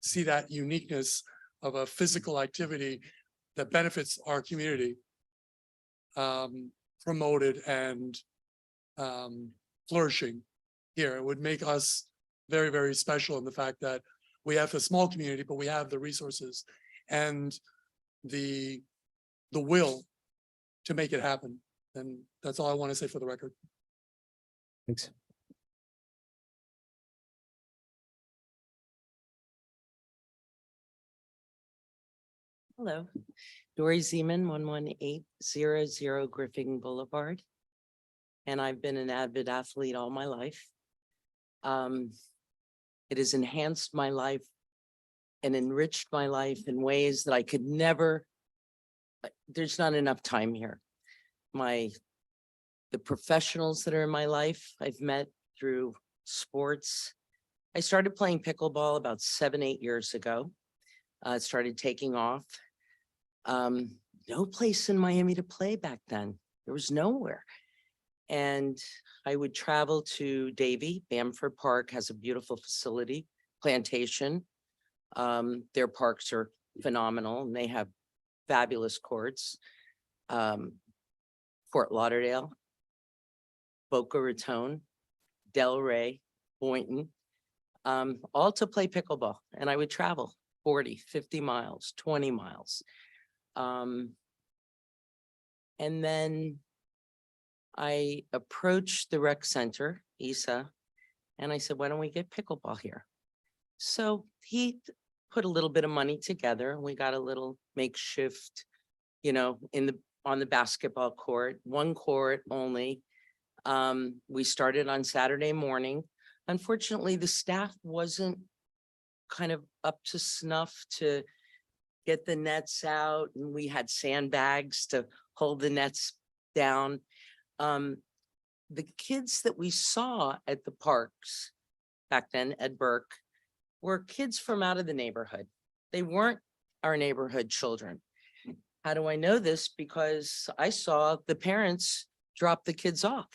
see that uniqueness of a physical activity that benefits our community promoted and flourishing here. It would make us very, very special in the fact that we have a small community, but we have the resources and the will to make it happen. And that's all I want to say for the record. Thanks. Hello, Dory Zeman, 11800 Griffin Boulevard. And I've been an avid athlete all my life. It has enhanced my life and enriched my life in ways that I could never, there's not enough time here. The professionals that are in my life, I've met through sports. I started playing pickleball about 7-8 years ago. It started taking off. No place in Miami to play back then. There was nowhere. And I would travel to Davie. Bamford Park has a beautiful facility, Plantation. Their parks are phenomenal and they have fabulous courts. Fort Lauderdale, Boca Raton, Delray, Boynton, all to play pickleball. And I would travel 40, 50 miles, 20 miles. And then I approached the rec center, Isa, and I said, why don't we get pickleball here? So he put a little bit of money together and we got a little makeshift, on the basketball court, one court only. We started on Saturday morning. Unfortunately, the staff wasn't kind of up to snuff to get the nets out, and we had sandbags to hold the nets down. The kids that we saw at the parks back then, Ed Burke, were kids from out of the neighborhood. They weren't our neighborhood children. How do I know this? Because I saw the parents drop the kids off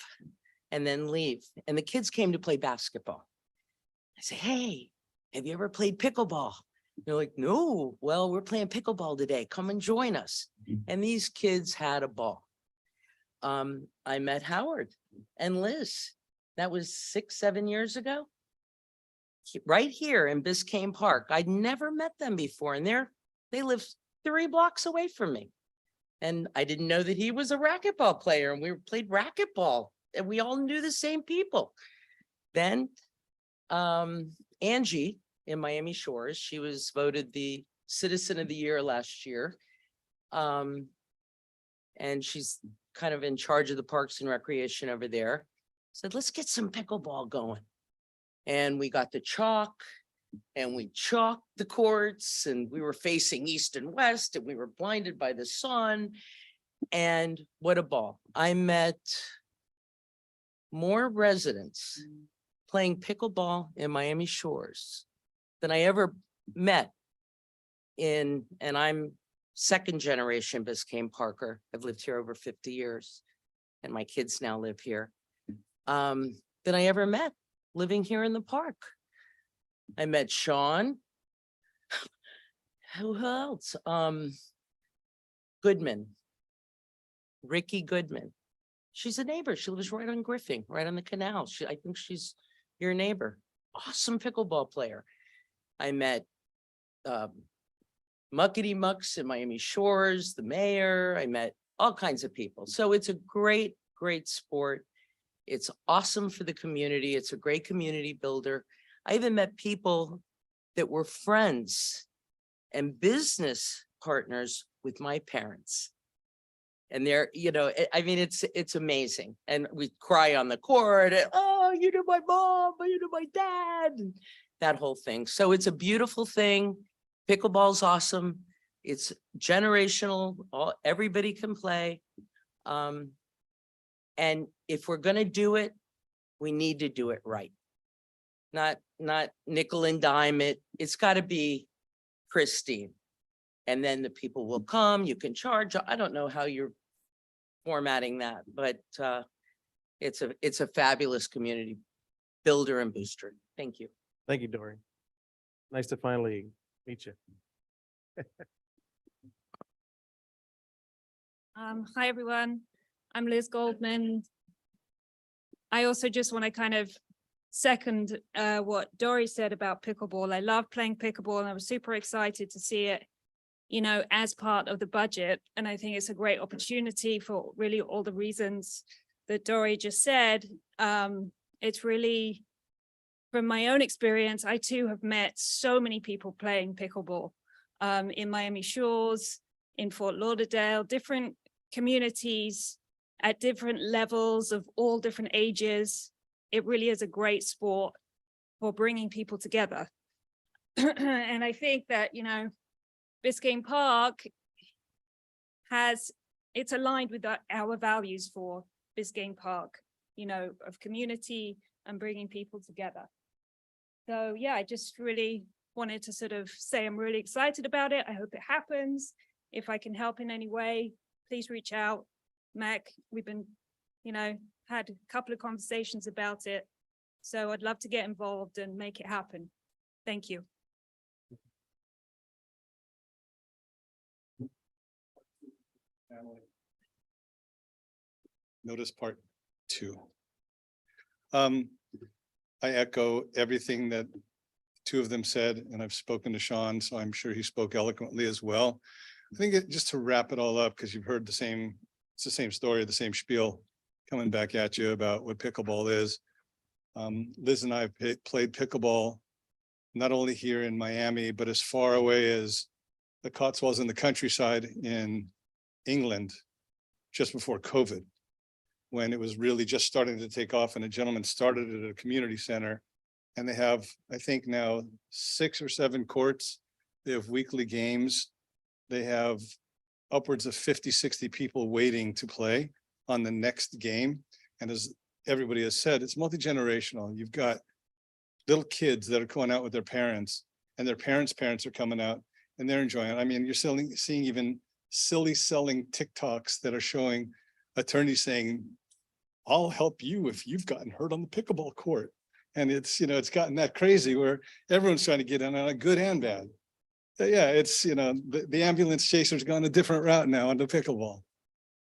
and then leave. And the kids came to play basketball. I say, hey, have you ever played pickleball? They're like, no, well, we're playing pickleball today. Come and join us. And these kids had a ball. I met Howard and Liz. That was 6-7 years ago. Right here in Biscayne Park. I'd never met them before. And they live 3 blocks away from me. And I didn't know that he was a racquetball player and we played racquetball and we all knew the same people. Then Angie in Miami Shores, she was voted the Citizen of the Year last year. And she's kind of in charge of the Parks and Recreation over there. Said, let's get some pickleball going. And we got the chalk and we chalked the courts and we were facing east and west and we were blinded by the sun. And what a ball. I met more residents playing pickleball in Miami Shores than I ever met and I'm 2nd generation Biscayne Parker. I've lived here over 50 years and my kids now live here. Than I ever met living here in the park. I met Sean. Who else? Goodman. Ricky Goodman. She's a neighbor. She lives right on Griffin, right on the canal. I think she's your neighbor. Awesome pickleball player. I met Muckety Mucks in Miami Shores, the mayor. I met all kinds of people. So it's a great, great sport. It's awesome for the community. It's a great community builder. I even met people that were friends and business partners with my parents. And they're, I mean, it's amazing. And we cry on the court, and, oh, you knew my mom, you knew my dad, and that whole thing. So it's a beautiful thing. Pickleball's awesome. It's generational. Everybody can play. And if we're going to do it, we need to do it right. Not nickel and dime it. It's got to be pristine. And then the people will come, you can charge. I don't know how you're formatting that, but it's a fabulous community builder and booster. Thank you. Thank you, Dory. Nice to finally meet you. Hi, everyone. I'm Liz Goldman. I also just want to kind of second what Dory said about pickleball. I love playing pickleball and I was super excited to see it, you know, as part of the budget. And I think it's a great opportunity for really all the reasons that Dory just said. It's really, from my own experience, I too have met so many people playing pickleball in Miami Shores, in Fort Lauderdale, different communities at different levels of all different ages. It really is a great sport for bringing people together. And I think that, you know, Biscayne Park it's aligned with our values for Biscayne Park, you know, of community and bringing people together. So yeah, I just really wanted to sort of say I'm really excited about it. I hope it happens. If I can help in any way, please reach out. Mac, we've been, you know, had a couple of conversations about it. So I'd love to get involved and make it happen. Thank you. Notice part 2. I echo everything that 2 of them said, and I've spoken to Sean, so I'm sure he spoke eloquently as well. I think just to wrap it all up, because you've heard it's the same story, the same spiel coming back at you about what pickleball is. Liz and I have played pickleball not only here in Miami, but as far away as the Cotswolds and the countryside in England just before COVID, when it was really just starting to take off, and a gentleman started it at a community center. And they have, I think now 6 or 7 courts. They have weekly games. They have upwards of 50, 60 people waiting to play on the next game. And as everybody has said, it's multi-generational. You've got little kids that are going out with their parents, and their parents' parents are coming out and they're enjoying it. I mean, you're seeing even silly selling TikToks that are showing attorneys saying, I'll help you if you've gotten hurt on the pickleball court. And it's, you know, it's gotten that crazy where everyone's trying to get in on a good and bad. Yeah, it's, you know, the ambulance chaser's gone a different route now into pickleball.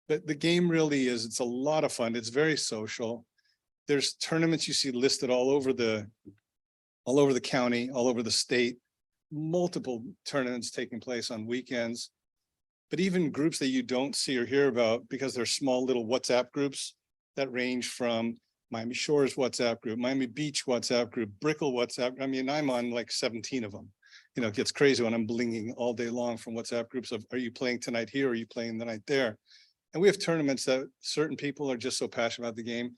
But the game really is, it's a lot of fun. It's very social. There's tournaments you see listed all over the county, all over the state, multiple tournaments taking place on weekends. But even groups that you don't see or hear about, because they're small little WhatsApp groups that range from Miami Shores WhatsApp group, Miami Beach WhatsApp group, Brickell WhatsApp. I mean, I'm on like 17 of them. You know, it gets crazy when I'm blinging all day long from WhatsApp groups of, are you playing tonight here? Are you playing the night there? And we have tournaments that certain people are just so passionate about the game.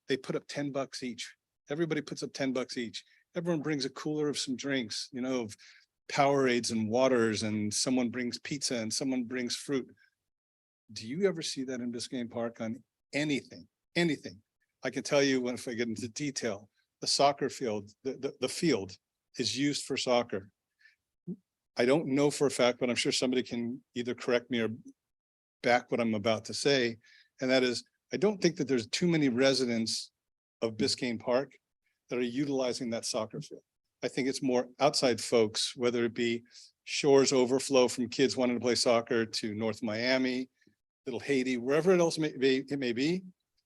They put up $10 each. Everybody puts up $10 each. Everyone brings a cooler of some drinks, you know, of Powerades and waters, and someone brings pizza and someone brings fruit. Do you ever see that in Biscayne Park on anything? Anything? I can tell you, when if I get into detail, the soccer field, the field is used for soccer. I don't know for a fact, but I'm sure somebody can either correct me or back what I'm about to say. And that is, I don't think that there's too many residents of Biscayne Park that are utilizing that soccer field. I think it's more outside folks, whether it be Shores overflow from kids wanting to play soccer to North Miami, Little Haiti, wherever else it may be,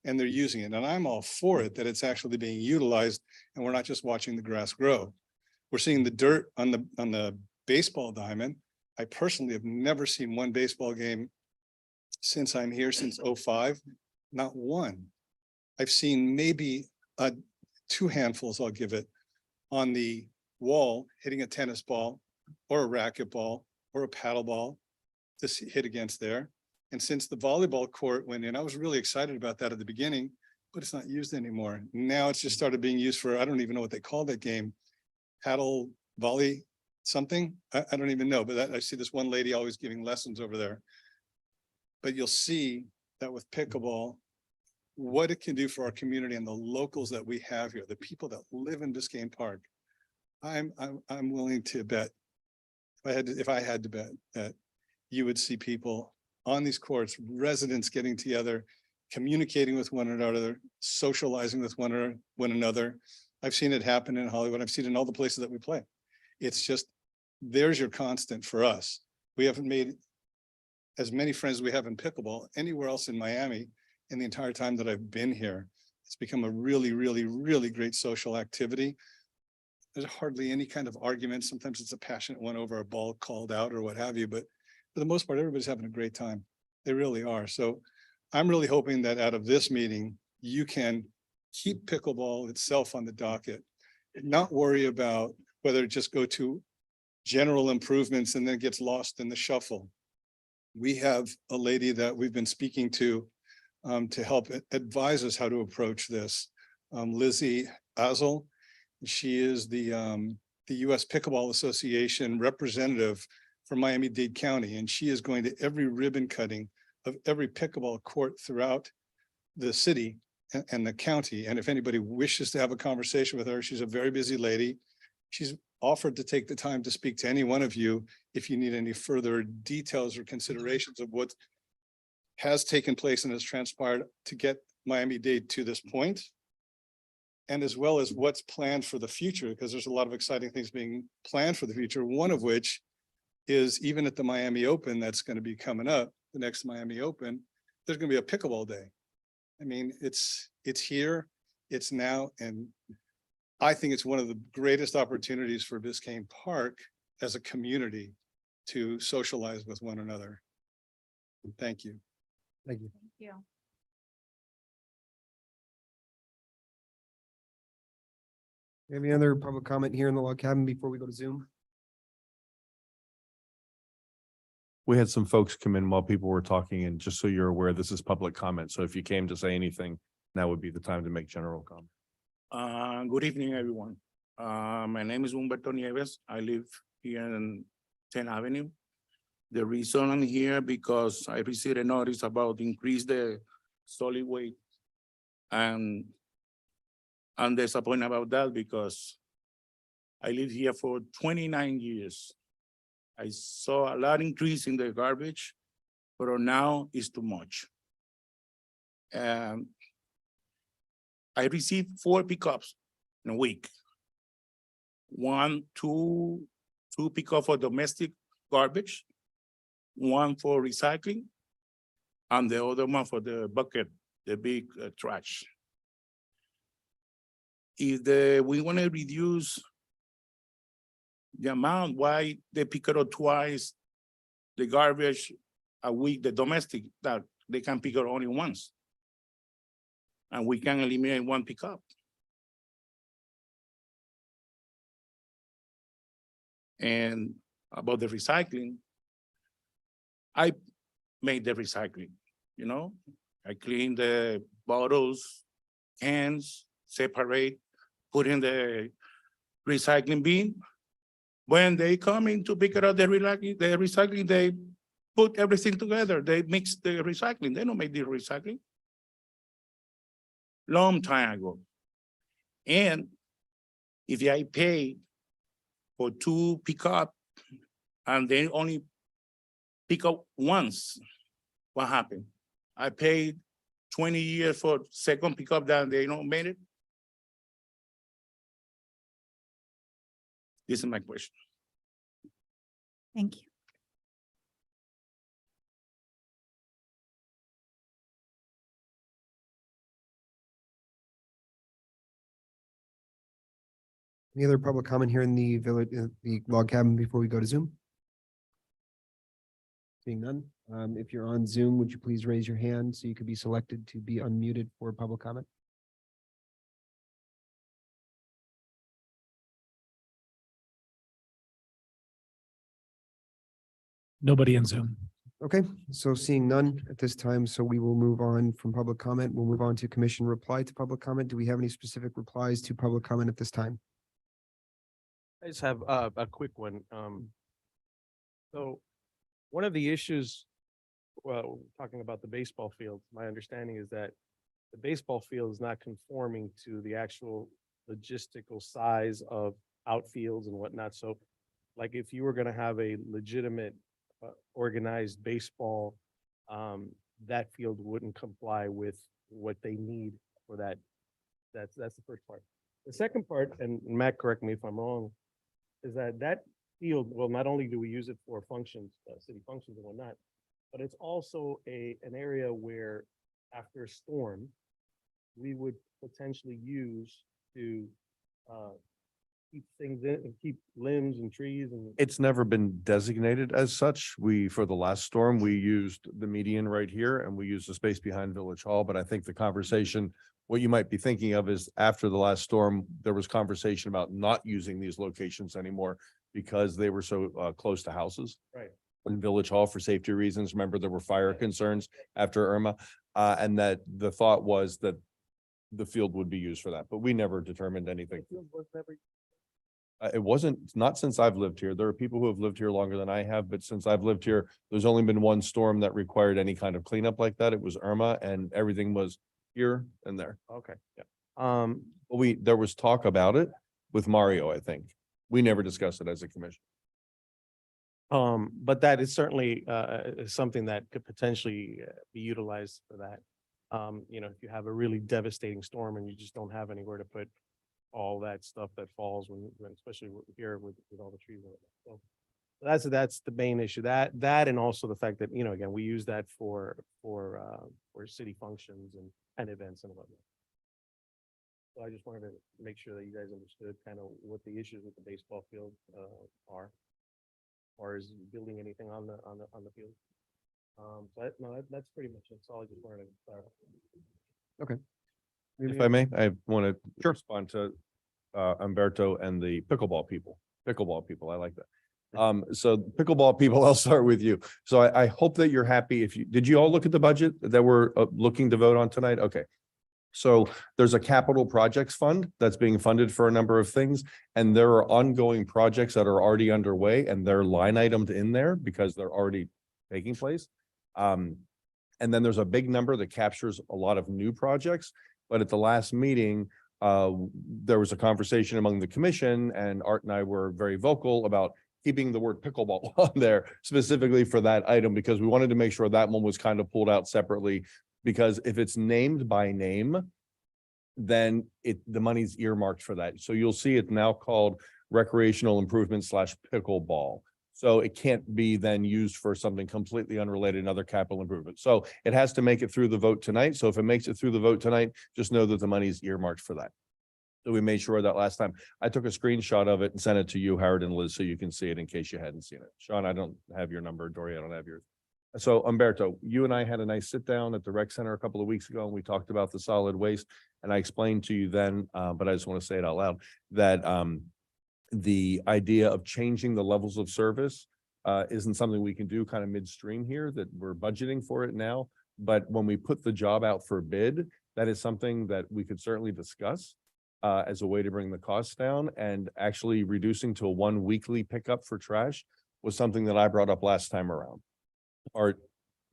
and they're using it. And I'm all for it, that it's actually being utilized and we're not just watching the grass grow. We're seeing the dirt on the baseball diamond. I personally have never seen one baseball game since I'm here, since 05, not one. I've seen maybe 2 handfuls, I'll give it, on the wall, hitting a tennis ball or a racquetball or a paddle ball to hit against there. And since the volleyball court went in, I was really excited about that at the beginning, but it's not used anymore. Now it's just started being used for, I don't even know what they call that game, paddle volley something. I don't even know, but I see this one lady always giving lessons over there. But you'll see that with pickleball, what it can do for our community and the locals that we have here, the people that live in Biscayne Park. I'm willing to bet, if I had to bet, that you would see people on these courts, residents getting together, communicating with one another, socializing with one another. I've seen it happen in Hollywood. I've seen it in all the places that we play. It's just, there's your constant for us. We haven't made as many friends as we have in pickleball anywhere else in Miami in the entire time that I've been here. It's become a really, really, really great social activity. There's hardly any kind of argument. Sometimes it's a passionate one over a ball called out or what have you, but for the most part, everybody's having a great time. They really are. So I'm really hoping that out of this meeting, you can keep pickleball itself on the docket, not worry about whether it just go to general improvements and then it gets lost in the shuffle. We have a lady that we've been speaking to help advise us how to approach this. Lizzie Azel. She is the US Pickleball Association representative for Miami-Dade County, and she is going to every ribbon cutting of every pickleball court throughout the city and the county. And if anybody wishes to have a conversation with her, she's a very busy lady. She's offered to take the time to speak to any one of you if you need any further details or considerations of what has taken place and has transpired to get Miami-Dade to this point, and as well as what's planned for the future, because there's a lot of exciting things being planned for the future, one of which is even at the Miami Open that's going to be coming up, the next Miami Open, there's going to be a pickleball day. I mean, it's here, it's now, and I think it's one of the greatest opportunities for Biscayne Park as a community to socialize with one another. Thank you. Thank you. Thank you. Any other public comment here in the log cabin before we go to Zoom? We had some folks come in while people were talking, and just so you're aware, this is public comment. So if you came to say anything, now would be the time to make general comment. Good evening, everyone. My name is Humberto Nieves. I live here in 10th Avenue. The reason I'm here because I received a notice about increase the solid weight. And I'm disappointed about that because I live here for 29 years. I saw a lot increase in the garbage, but now it's too much. And I received 4 pickups in a week. Two pickup for domestic garbage, 1 for recycling, and the other one for the bucket, the big trash. If we want to reduce the amount, why they pick it up twice, the garbage a week, the domestic, that they can pick it only once. And we can eliminate 1 pickup. And about the recycling, I made the recycling, you know? I clean the bottles, cans, separate, put in the recycling bin. When they come in to pick it up, the recycling, they put everything together. They mix the recycling. They don't make the recycling. Long time ago. And if I pay for 2 pickup and they only pick up once, what happened? I paid 20 years for second pickup that they don't made it. This is my question. Thank you. Any other public comment here in the village, the log cabin before we go to Zoom? Seeing none, if you're on Zoom, would you please raise your hand so you could be selected to be unmuted for public comment? Nobody in Zoom. Okay, so seeing none at this time, so we will move on from public comment. We'll move on to commission reply to public comment. Do we have any specific replies to public comment at this time? I just have a quick one. So one of the issues, well, talking about the baseball field, my understanding is that the baseball field is not conforming to the actual logistical size of outfields and whatnot. So like if you were going to have a legitimate organized baseball, that field wouldn't comply with what they need for that. That's the first part. The second part, and Matt, correct me if I'm wrong, is that that field, well, not only do we use it for functions, city functions and whatnot, but it's also an area where after a storm, we would potentially use to, keep things in, and keep limbs and trees and. It's never been designated as such. For the last storm, we used the median right here and we used the space behind Village Hall. But I think the conversation, what you might be thinking of is after the last storm, there was conversation about not using these locations anymore because they were so close to houses. Right. In Village Hall for safety reasons. Remember, there were fire concerns after Irma. And that the thought was that the field would be used for that, but we never determined anything. It wasn't, not since I've lived here. There are people who have lived here longer than I have, but since I've lived here, there's only been one storm that required any kind of cleanup like that. It was Irma and everything was here and there. Okay. Yeah. There was talk about it with Mario, I think. We never discussed it as a commission. But that is certainly, is something that could potentially be utilized for that. If you have a really devastating storm and you just don't have anywhere to put all that stuff that falls when especially here with all the trees. And whatnot. So that's the main issue. That and also the fact that, again, we use that for city functions and events and whatnot. So I just wanted to make sure that you guys understood kind of what the issues with the baseball field are. Or is building anything on the field. That's pretty much it. That's all I just wanted to clarify. If I may, I want to respond to Umberto and the pickleball people. I like that. So pickleball people, I'll start with you. So I hope that you're happy. Did you all look at the budget that we're looking to vote on tonight? Okay. So there's a capital projects fund that's being funded for a number of things. And there are ongoing projects that are already underway and they're line itemed in there because they're already taking place. And then there's a big number that captures a lot of new projects. But at the last meeting, there was a conversation among the commission and Art and I were very vocal about keeping the word pickleball on there specifically for that item because we wanted to make sure that one was kind of pulled out separately. Because if it's named by name, then the money's earmarked for that. So you'll see it now called recreational improvement / pickleball. So it can't be then used for something completely unrelated, another capital improvement. So it has to make it through the vote tonight. So if it makes it through the vote tonight, just know that the money's earmarked for that. So we made sure that last time I took a screenshot of it and sent it to you, Howard and Liz, so you can see it in case you hadn't seen it. Sean, I don't have your number. Dory, I don't have yours. So Umberto, you and I had a nice sit down at the rec center a couple of weeks ago and we talked about the solid waste. And I explained to you then, but I just want to say it out loud, that the idea of changing the levels of service isn't something we can do kind of midstream here, that we're budgeting for it now. But when we put the job out for bid, that is something that we could certainly discuss as a way to bring the costs down, and actually reducing to a 1 weekly pickup for trash was something that I brought up last time around. Or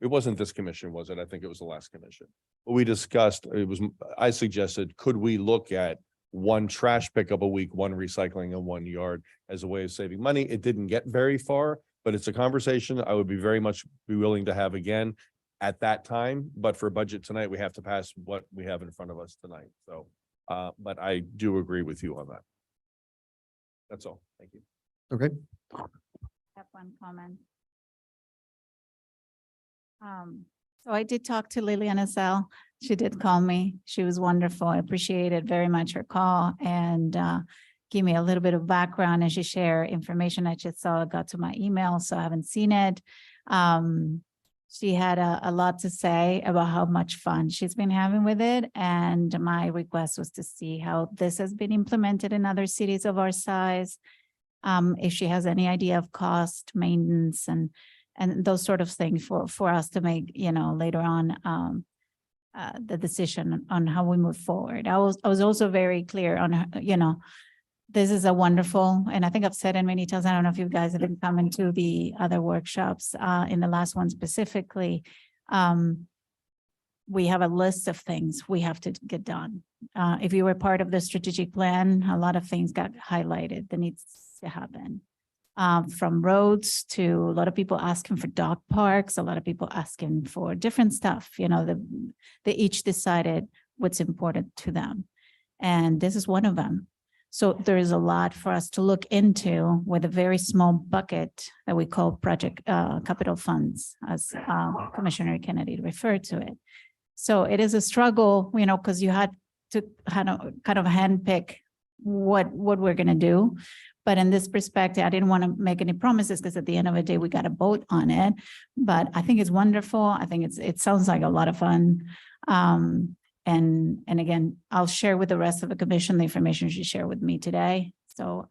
it wasn't this commission, was it? I think it was the last commission. But we discussed, I suggested, could we look at 1 trash pickup a week, 1 recycling and 1 yard as a way of saving money? It didn't get very far, but it's a conversation I would be very much willing to have again at that time. But for budget tonight, we have to pass what we have in front of us tonight. So, but I do agree with you on that. That's all. Thank you. Okay. I have one comment. So I did talk to Liliana Zell. She did call me. She was wonderful. I appreciated very much her call and give me a little bit of background, and she shared information I just saw. It got to my email, so I haven't seen it. She had a lot to say about how much fun she's been having with it. And my request was to see how this has been implemented in other cities of our size. If she has any idea of cost, maintenance, and those sort of things for us to make, later on, the decision on how we move forward. I was also very clear on, this is a wonderful, and I think I've said it many times, I don't know if you guys have been coming to the other workshops, in the last one specifically. We have a list of things we have to get done. If you were part of the strategic plan, a lot of things got highlighted that needs to happen. From roads to a lot of people asking for dog parks, a lot of people asking for different stuff, they each decided what's important to them. And this is one of them. So there is a lot for us to look into with a very small bucket that we call project capital funds, as Commissioner Kennedy referred to it. So it is a struggle, you know, because you had to kind of handpick what we're gonna do. But in this perspective, I didn't want to make any promises because at the end of the day, we got to vote on it. But I think it's wonderful. I think it sounds like a lot of fun. And again, I'll share with the rest of the commission the information she shared with me today. So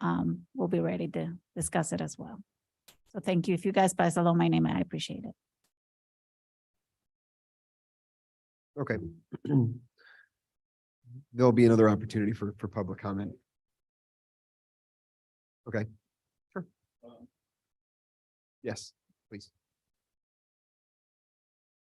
we'll be ready to discuss it as well. So thank you. If you guys pass along my name, I appreciate it. Okay. There'll be another opportunity for public comment. Okay. Sure. Yes, please.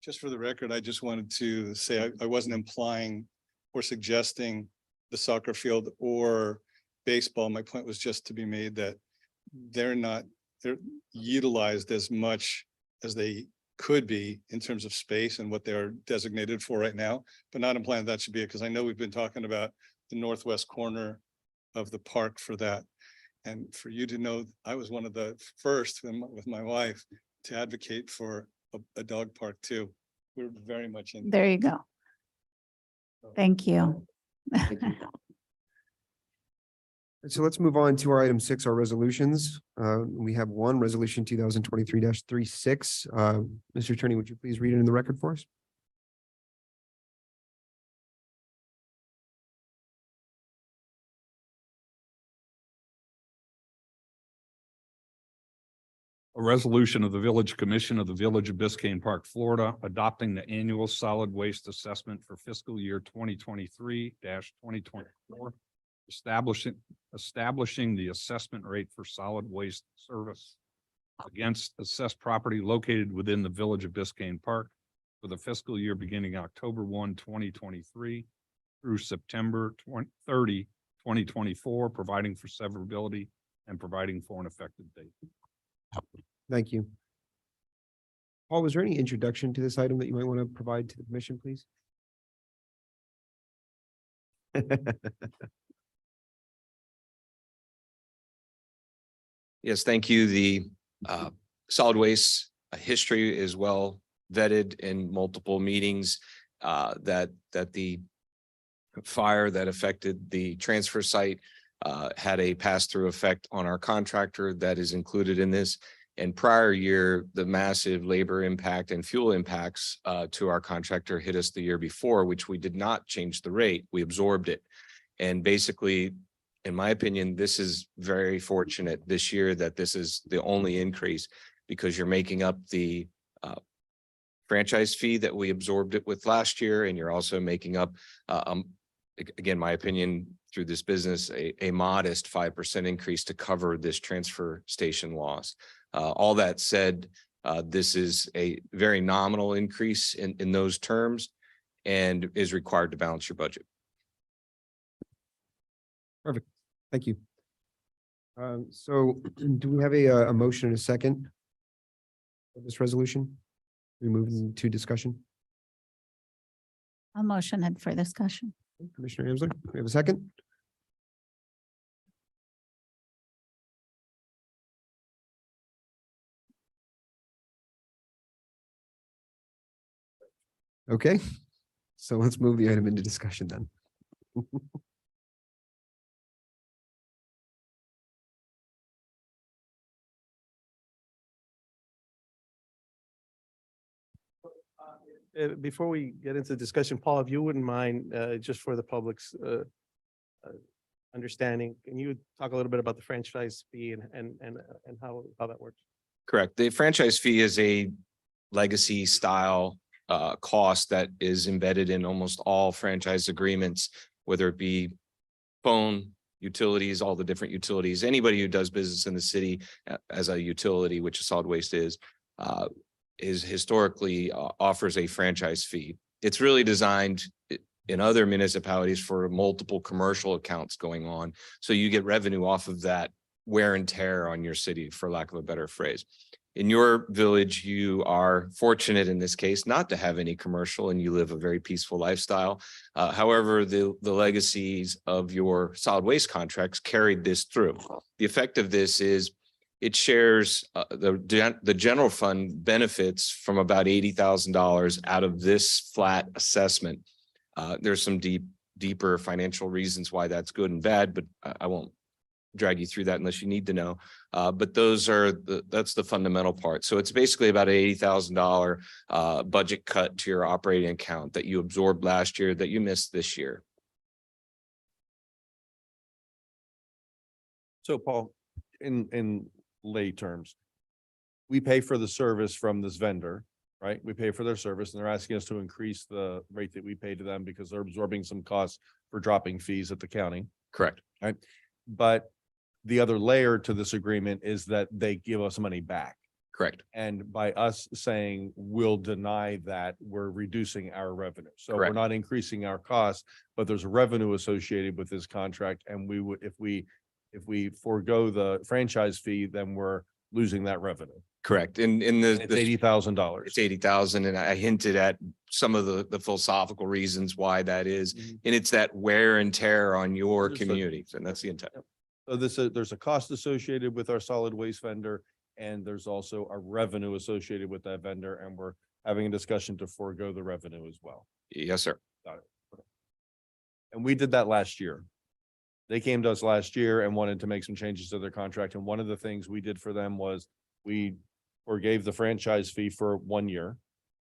Just for the record, I just wanted to say I wasn't implying or suggesting the soccer field or baseball. My point was just to be made that they're utilized as much as they could be in terms of space and what they're designated for right now, but not implying that should be it, because I know we've been talking about the northwest corner of the park for that. And for you to know, I was one of the first with my wife to advocate for a dog park too. We're very much in. There you go. Thank you. So let's move on to our item 6, our resolutions. We have one resolution 2023-36. Mr. Attorney, would you please read it in the record for us? A resolution of the Village Commission of the Village of Biscayne Park, Florida, adopting the annual solid waste assessment for fiscal year 2023-2024, establishing the assessment rate for solid waste service against assessed property located within the Village of Biscayne Park for the fiscal year beginning October 1, 2023 through September 30, 2024, providing for severability and providing for an effective date. Thank you. Paul, was there any introduction to this item that you might want to provide to the commission, please? Yes, thank you. The solid waste history is well vetted in multiple meetings, that the fire that affected the transfer site had a pass-through effect on our contractor that is included in this. And prior year, the massive labor impact and fuel impacts to our contractor hit us the year before, which we did not change the rate. We absorbed it. And basically, in my opinion, this is very fortunate this year that this is the only increase, because you're making up the franchise fee that we absorbed it with last year. And you're also making up, again, my opinion, through this business, a modest 5% increase to cover this transfer station loss. All that said, this is a very nominal increase in those terms and is required to balance your budget. Perfect. Thank you. So do we have a motion and a second for this resolution? We move into discussion. I'll motion it for discussion. Commissioner Amsler, we have a second? Okay, so let's move the item into discussion then. Before we get into discussion, Paul, if you wouldn't mind, just for the public's understanding, can you talk a little bit about the franchise fee and how that works? Correct. The franchise fee is a legacy style cost that is embedded in almost all franchise agreements, whether it be phone, utilities, all the different utilities. Anybody who does business in the city as a utility, which a solid waste is historically offers a franchise fee. It's really designed in other municipalities for multiple commercial accounts going on. So you get revenue off of that wear and tear on your city, for lack of a better phrase. in your village, you are fortunate in this case not to have any commercial and you live a very peaceful lifestyle. However, the legacies of your solid waste contracts carried this through. The effect of this is it shares the general fund benefits from about $80,000 out of this flat assessment. There's some deeper financial reasons why that's good and bad, but I won't drag you through that unless you need to know. But that's the fundamental part. So it's basically about an $80,000 budget cut to your operating account that you absorbed last year that you missed this year. So Paul, in lay terms, we pay for the service from this vendor, right? We pay for their service and they're asking us to increase the rate that we pay to them because they're absorbing some costs for dropping fees at the county. Correct. Right? But the other layer to this agreement is that they give us money back. Correct. And by us saying we'll deny that, we're reducing our revenue. So we're Correct. not increasing our costs, but there's revenue associated with this contract. And we would, if we forego the franchise fee, then we're losing that revenue. Correct. In It's $80,000. It's 80,000. And I hinted at some of the philosophical reasons why that is. And it's that wear and tear on your Understood. communities. And that's the intent. So there's a cost associated with our solid waste vendor, and there's also a revenue associated with that vendor, and we're having a discussion to forego the revenue as well. Yes, sir. And we did that last year. They came to us last year and wanted to make some changes to their contract, and one of the things we did for them was we forgave the franchise fee for 1 year.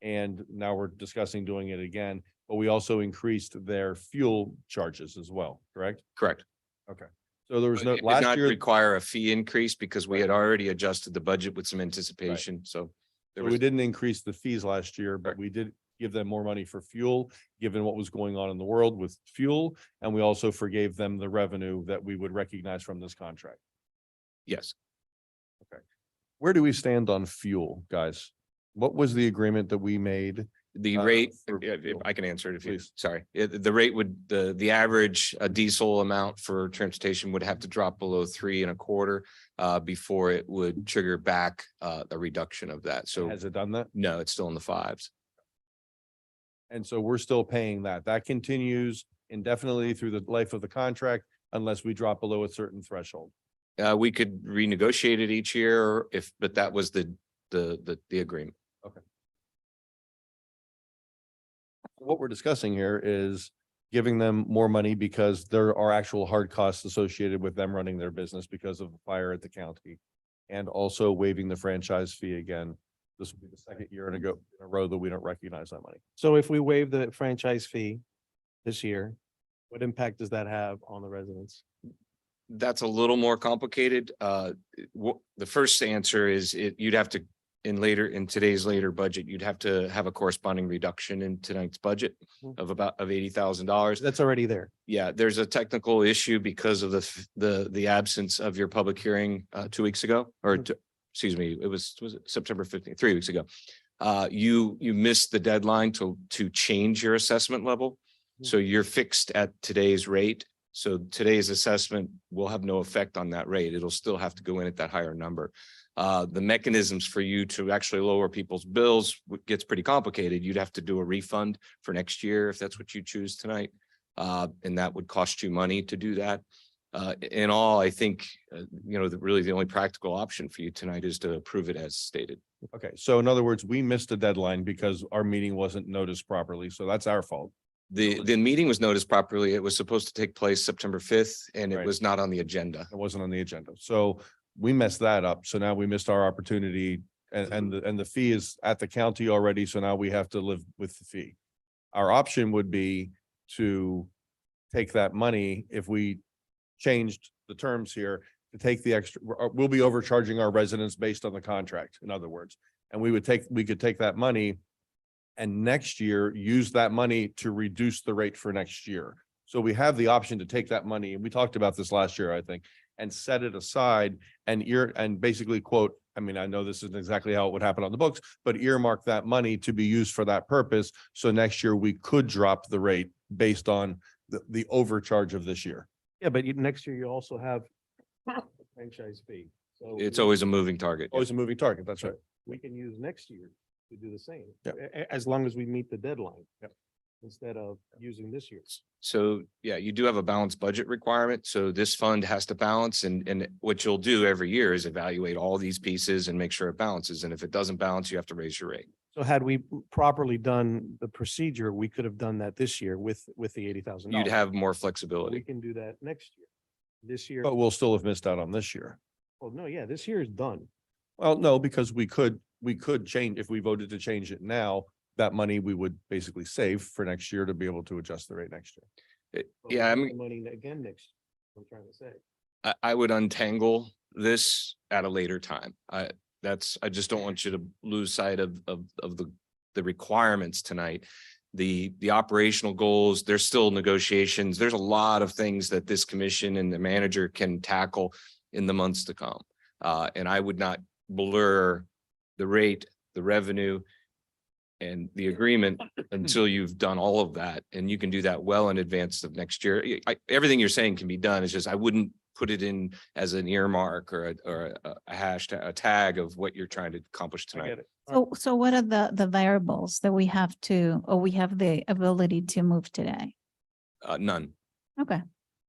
And now we're discussing doing it again, but we also increased their fuel charges as well, correct? Correct. Okay. So there was But no, it did last not year, require a fee increase because we Right. had already adjusted the budget with some anticipation. So there we was, didn't increase the fees last year, but Correct. we did give them more money for fuel, given what was going on in the world with fuel. And we also forgave them the revenue that we would recognize from this contract. yes. Where do we stand on fuel, guys? What was the agreement that we made? The Uh, rate, for if fuel. I can answer it if you, Please. sorry, the rate would, the average diesel amount for transportation would have to drop below 3.25 before it would trigger back a reduction of that. So Has it done that? no, it's still in the fives. And so we're still paying that. That continues indefinitely through the life of the contract unless we drop below a certain threshold. We could renegotiate it each year but that was the agreement. What we're discussing here is giving them more money because there are actual hard costs associated with them running their business because of the fire at the county. And also waiving the franchise fee again. This will be the second year in a row that we don't recognize that money. So if we waive the franchise fee this year, what impact does that have on the residents? That's a little more complicated. The first answer is you'd have to, in today's later budget, you'd have to have a corresponding reduction in tonight's budget Mhm. of $80,000. That's already there. Yeah, there's a technical issue because of the absence of your public hearing 2 weeks ago, or excuse me, was it September 15th, 3 weeks ago? You missed the deadline to change your assessment level. So you're fixed at today's rate. So today's assessment will have no effect on that rate. It'll still have to go in at that higher number. The mechanisms for you to actually lower people's bills gets pretty complicated. You'd have to do a refund for next year if that's what you choose tonight. And that would cost you money to do that. In all, I think, really the only practical option for you tonight is to approve it as stated. Okay, so in other words, we missed a deadline because our meeting wasn't noticed properly. So that's our fault. The meeting was noticed properly. It was supposed to take place September 5th and it Right. was not on the agenda. It wasn't on the agenda. So we messed that up. So now we missed our opportunity and the fee is at the county already. So now we have to live with the fee. Our option would be to take that money if we changed the terms here to take the extra, we'll be overcharging our residents based on the contract, in other words. And we could take that money and next year use that money to reduce the rate for next year. So we have the option to take that money, and we talked about this last year, I think, and set it aside and basically quote, I mean, I know this isn't exactly how it would happen on the books, but earmark that money to be used for that purpose. So next year we could drop the rate based on the overcharge of this year. Yeah, but next year you also have a franchise fee. So It's we- always a moving target. yeah. Always a moving target, that's right. We can use next year to do the same. Yep. As long as we meet the deadline. Yep. Instead of using this year's. So, yeah, you do have a balanced budget requirement. So this fund has to balance and what you'll do every year is evaluate all these pieces and make sure it balances. And if it doesn't balance, you have to raise your rate. So had we properly done the procedure, we could have done that this year with the $80,000. You'd have more We flexibility. can do that next year. This year, But we'll still have missed out on this year. oh, no, yeah, this year is done. Well, no, because we could change, if we voted to change it now, that money we would basically save for next year to be able to adjust the rate next year. But we Yeah, I get mean, the money again next, year, I'm trying to say. I would untangle this at a later time. I just don't want you to lose sight of the requirements tonight. The operational goals, there's still negotiations. There's a lot of things that this commission and the manager can tackle in the months to come. And I would not blur the rate, the revenue, and the agreement until you've done all of that. And you can do that well in advance of next year. Everything you're saying can be done. It's just, I wouldn't put it in as an earmark or a hashtag, a tag of what you're trying to accomplish I get tonight. it. So what are the variables that we have to, or we have the ability to move today? None. Okay,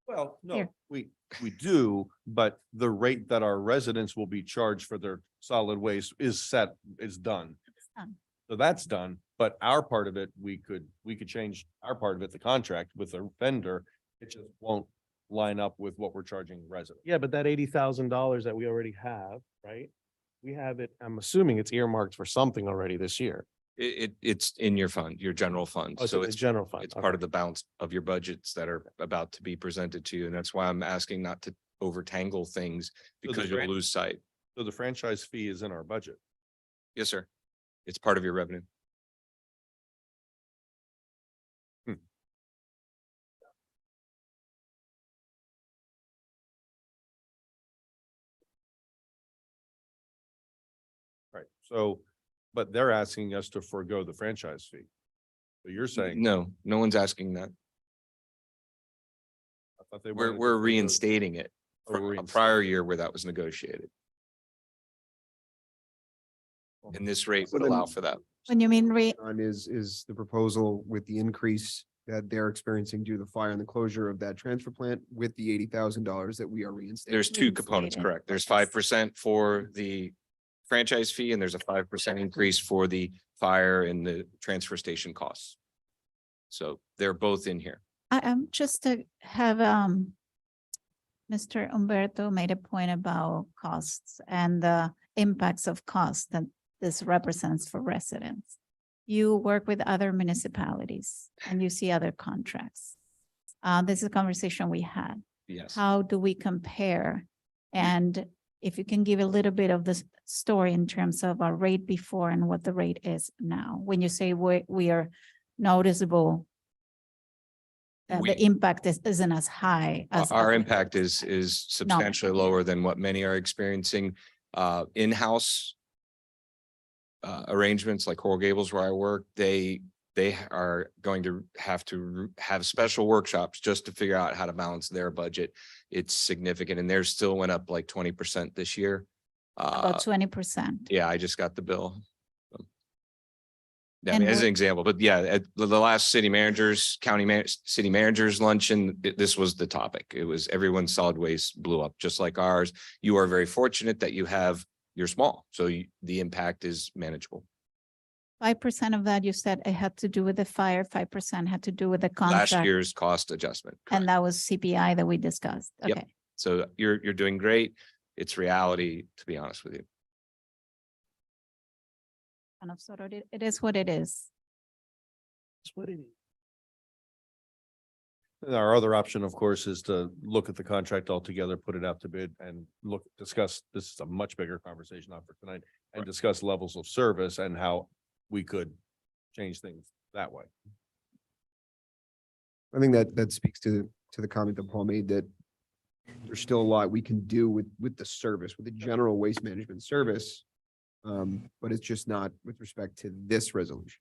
Well, no, Here. we do, but the rate that our residents will be charged for their solid waste is set, is done. done. So that's done, but our part of it, we could change our part of it, the contract with a vendor. It just won't line up with what we're charging residents. Yeah, but that $80,000 that we already have, right? We have it, I'm assuming it's earmarked for something already this year. It's in your fund, your general fund. Oh, So the it's general fund. it's part of the balance of your budgets that are about to be presented to you. And that's why I'm asking not to overtangle things So the because you'll grant- lose sight. So the franchise fee is in our budget. Yes, sir. It's part of your revenue. Right. So, but they're asking us to forego the franchise fee. So you're saying. No, no one's asking that. I thought they We're wanted to we're forego- reinstating it Oh, from we're a reinstating prior year where that was negotiated. And this rate So would then- allow for that. when you mean On is the proposal with the increase that they're experiencing due to the fire and the closure of that transfer plant with the $80,000 that we are reinstating. There's two components, Reinstated. correct? There's 5% for the franchise fee and there's a 5% increase for the fire and the transfer station costs. So they're both in here. I am just to have, Mr. Umberto made a point about costs and the impacts of cost that this represents for residents. You work with other municipalities and you see other contracts. This is a conversation we had. Yes. How do we compare? And if you can give a little bit of this story in terms of our rate before and what the rate is now, when you say we are noticeable, We- the impact isn't as high as. Our other impact roads. is substantially lower than what many are experiencing. In-house arrangements like Coral Gables where I work, they are going to have special workshops just to figure out how to balance their budget. It's significant and theirs still went up like 20% this year. About 20%. Yeah, I just got the bill. Yeah, I And mean, as an what- example, but yeah, at the last city managers, city managers luncheon, this was the topic. It was everyone's solid waste blew up, just like ours. You are very fortunate that you're small, so the impact is manageable. 5% of that, you said it had to do with the fire, 5% had to do with the Last contract. year's cost adjustment. And correct. that was CPI that we discussed. Yep. Okay. So you're doing great. It's reality, to be honest with you. Kind of sort of, it is what it is. That's what it is. And our other option, of course, is to look at the contract altogether, put it out to bid and discuss, this is a much bigger conversation, not for tonight, and discuss levels of service and how we could change things that way. I think that speaks to the comment that Paul made, that there's still a lot we can do with the service, with the general waste management service. But it's just not with respect to this resolution.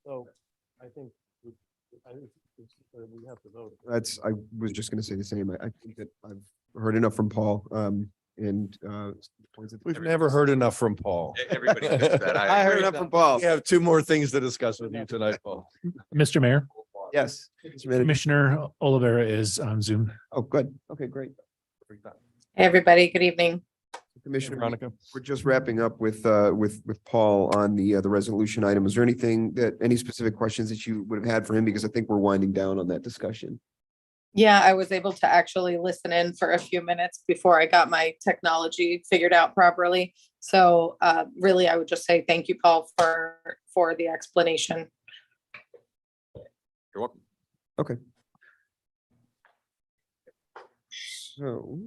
So I think we have to vote. I was just gonna say the same. I think that I've heard enough from Paul. and We've never heard enough from Paul. Everybody gets that. I I heard agree. enough from Paul. We have two more things to discuss with you tonight, Paul. Mr. Mayor, Yes. Mr. Manager. Commissioner Olivera is on Zoom. Oh, good. Okay, great. Hey, everybody, good evening. Commissioner, Veronica. we're just wrapping up with Paul on the resolution item. Is there anything any specific questions that you would have had for him? Because I think we're winding down on that discussion. Yeah, I was able to actually listen in for a few minutes before I got my technology figured out properly. So really, I would just say thank you, Paul, for the explanation. You're welcome. Okay. So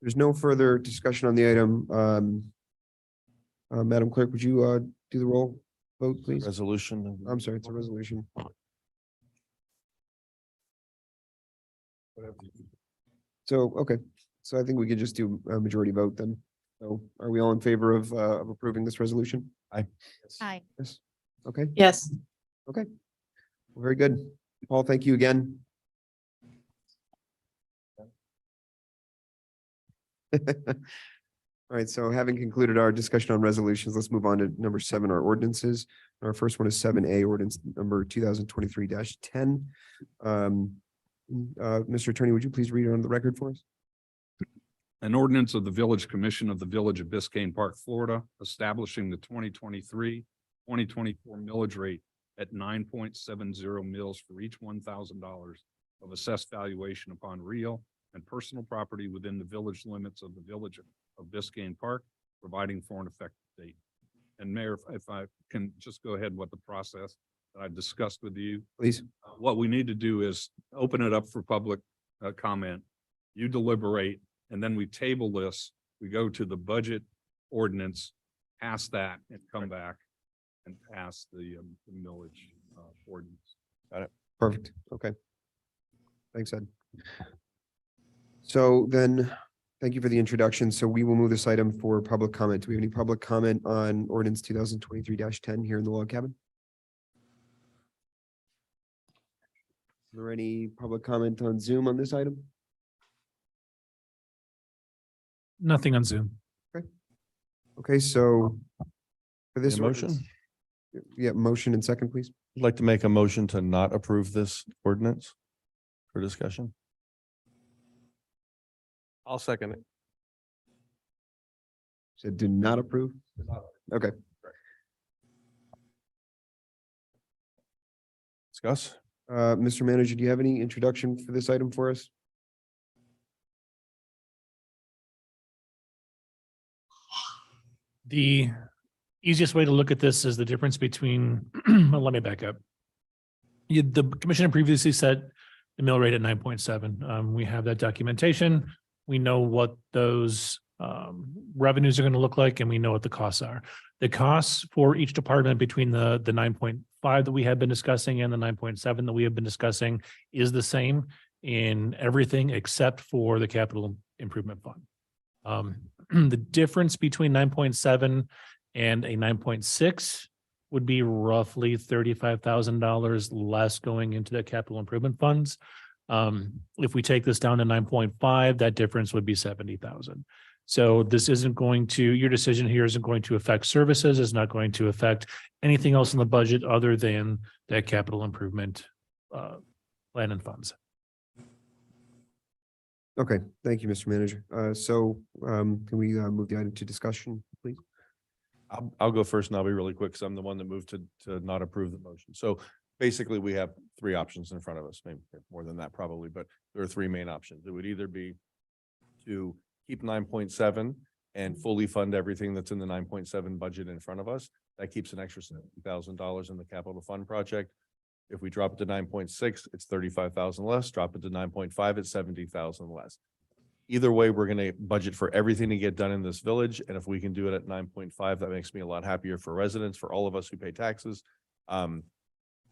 there's no further discussion on the item. Madam Clerk, would you do the roll vote, please? Resolution. I'm sorry, it's a resolution. So, okay, so I think we could just do a majority vote then. So are we all in favor of approving this resolution? Aye. Yes. Okay, Yes. well, very good. Paul, thank you again. All right, so having concluded our discussion on resolutions, let's move on to number 7, our ordinances. Our first one is 7A, ordinance number 2023-10. Mr. Attorney, would you please read it on the record for us? An ordinance of the Village Commission of the Village of Biscayne Park, Florida, establishing the 2023-2024 millage rate at 9.70 mils for each $1,000 of assessed valuation upon real and personal property within the village limits of the Village of Biscayne Park, providing for an effective date. And Mayor, if I can just go ahead with the process that I discussed with you. Please. What we need to do is open it up for public comment. You deliberate, and then we table this. We go to the budget ordinance, pass that, and come back and pass the millage ordinance. Perfect. Okay. Thanks, Ed. So then, thank you for the introduction. So we will move this item for public comment. Do we have any public comment on ordinance 2023-10 here in the log cabin? Is there any public comment on Zoom on this item? Nothing on Zoom. Okay, so for this Any motion? ordinance- Yeah, motion and second, please. I'd like to make a motion to not approve this ordinance for discussion. I'll second it. Said do not approve. Okay, Discuss. Mr. Manager, do you have any introduction for this item for us? The easiest way to look at this is the difference between, well, let me back up. The commissioner previously set the mill rate at 9.7. We have that documentation. We know what those revenues are going to look like, and we know what the costs are. The costs for each department between the 9.5 that we have been discussing and the 9.7 that we have been discussing is the same in everything except for the capital improvement fund. The difference between 9.7 and a 9.6 would be roughly $35,000 less going into the capital improvement funds. If we take this down to 9.5, that difference would be 70,000. So this isn't going to, your decision here isn't going to affect services, it's not going to affect anything else in the budget other than that capital improvement plan and funds. Okay, thank you, Mr. Manager. Can we move the item to discussion, please? I'll go first and I'll be really quick because I'm the one that moved to not approve the motion. So basically, we have 3 options in front of us, maybe more than that probably, but there are 3 main options. It would either be to keep 9.7 and fully fund everything that's in the 9.7 budget in front of us. That keeps an extra $70,000 in the capital fund project. If we drop it to 9.6, it's 35,000 less. Drop it to 9.5, it's 70,000 less. Either way, we're going to budget for everything to get done in this village. And if we can do it at 9.5, that makes me a lot happier for residents, for all of us who pay taxes.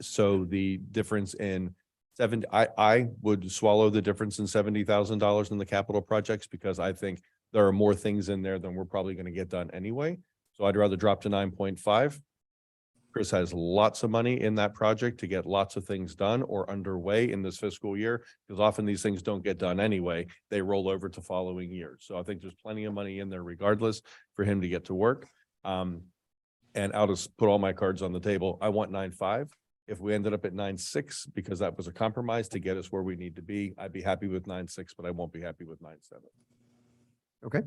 So the difference in I would swallow the difference in $70,000 in the capital projects because I think there are more things in there than we're probably going to get done anyway. So I'd rather drop to 9.5. Chris has lots of money in that project to get lots of things done or underway in this fiscal year, because often these things don't get done anyway. They roll over to following years. So I think there's plenty of money in there regardless for him to get to work. And I'll just put all my cards on the table. I want 9.5. If we ended up at 9.6, because that was a compromise to get us where we need to be, I'd be happy with 9.6, but I won't be happy with 9.7. Okay,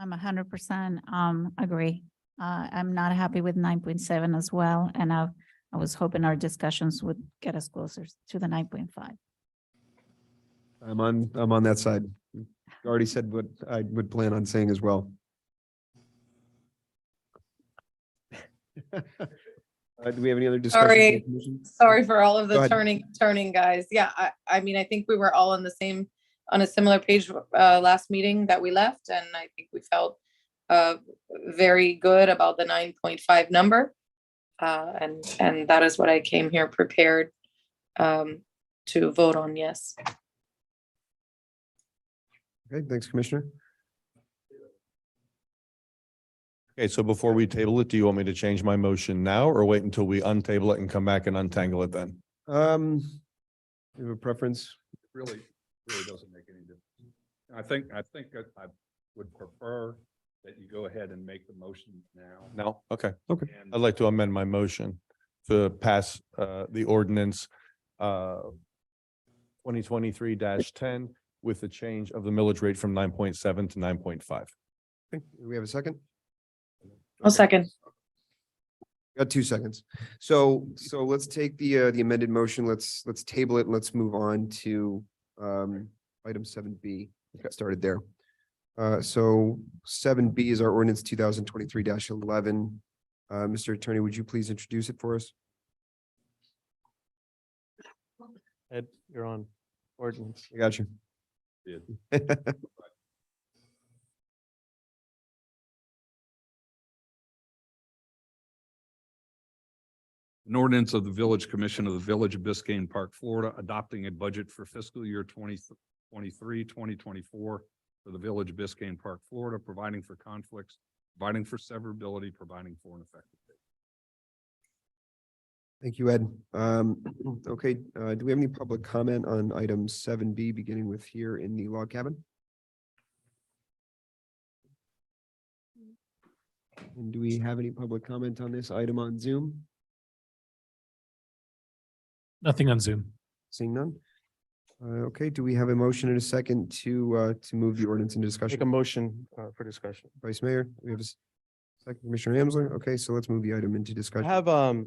I'm 100% agree. I'm not happy with 9.7 as well, and I was hoping our discussions would get us closer to the 9.5. I'm on that side. You already said what I would plan on saying as well. Do we have any other discussion? from the Sorry. commission? Sorry for all of Go the ahead. turning, guys. Yeah, I mean, I think we were all on a similar page, last meeting that we left, and I think we felt, very good about the 9.5 number. And that is what I came here prepared, to vote on, yes. Okay, thanks, Commissioner. Okay, so before we table it, do you want me to change my motion now or wait until we untable it and come back and untangle it then? You have a preference? Really doesn't make any difference. I think that I would prefer that you go ahead and make the motion now. No? Okay. Okay. And I'd like to amend my motion to pass the ordinance 2023-10 with the change of the millage rate from 9.7 to 9.5. Okay, do we have a second? I'll second. Got 2 seconds. So let's take the amended motion. Let's table it and let's move on to item 7B. Got started there. So 7B is our ordinance 2023-11. Mr. Attorney, would you please introduce it for us? Ed, you're on ordinance. I got you. An ordinance of the Village Commission of the Village of Biscayne Park, Florida, adopting a budget for fiscal year 2023-2024 for the Village of Biscayne Park, Florida, providing for conflicts, providing for severability, providing for an effective date. Thank you, Ed. Okay, do we have any public comment on item 7B, beginning with here in the log cabin? And do we have any public comment on this item on Zoom? Nothing on Zoom. Seeing none? Okay, do we have a motion and a second to move the ordinance into Make discussion? a motion for discussion. Vice Mayor, we have a second, Commissioner Amsler. Okay, so let's move the item into I discussion. have a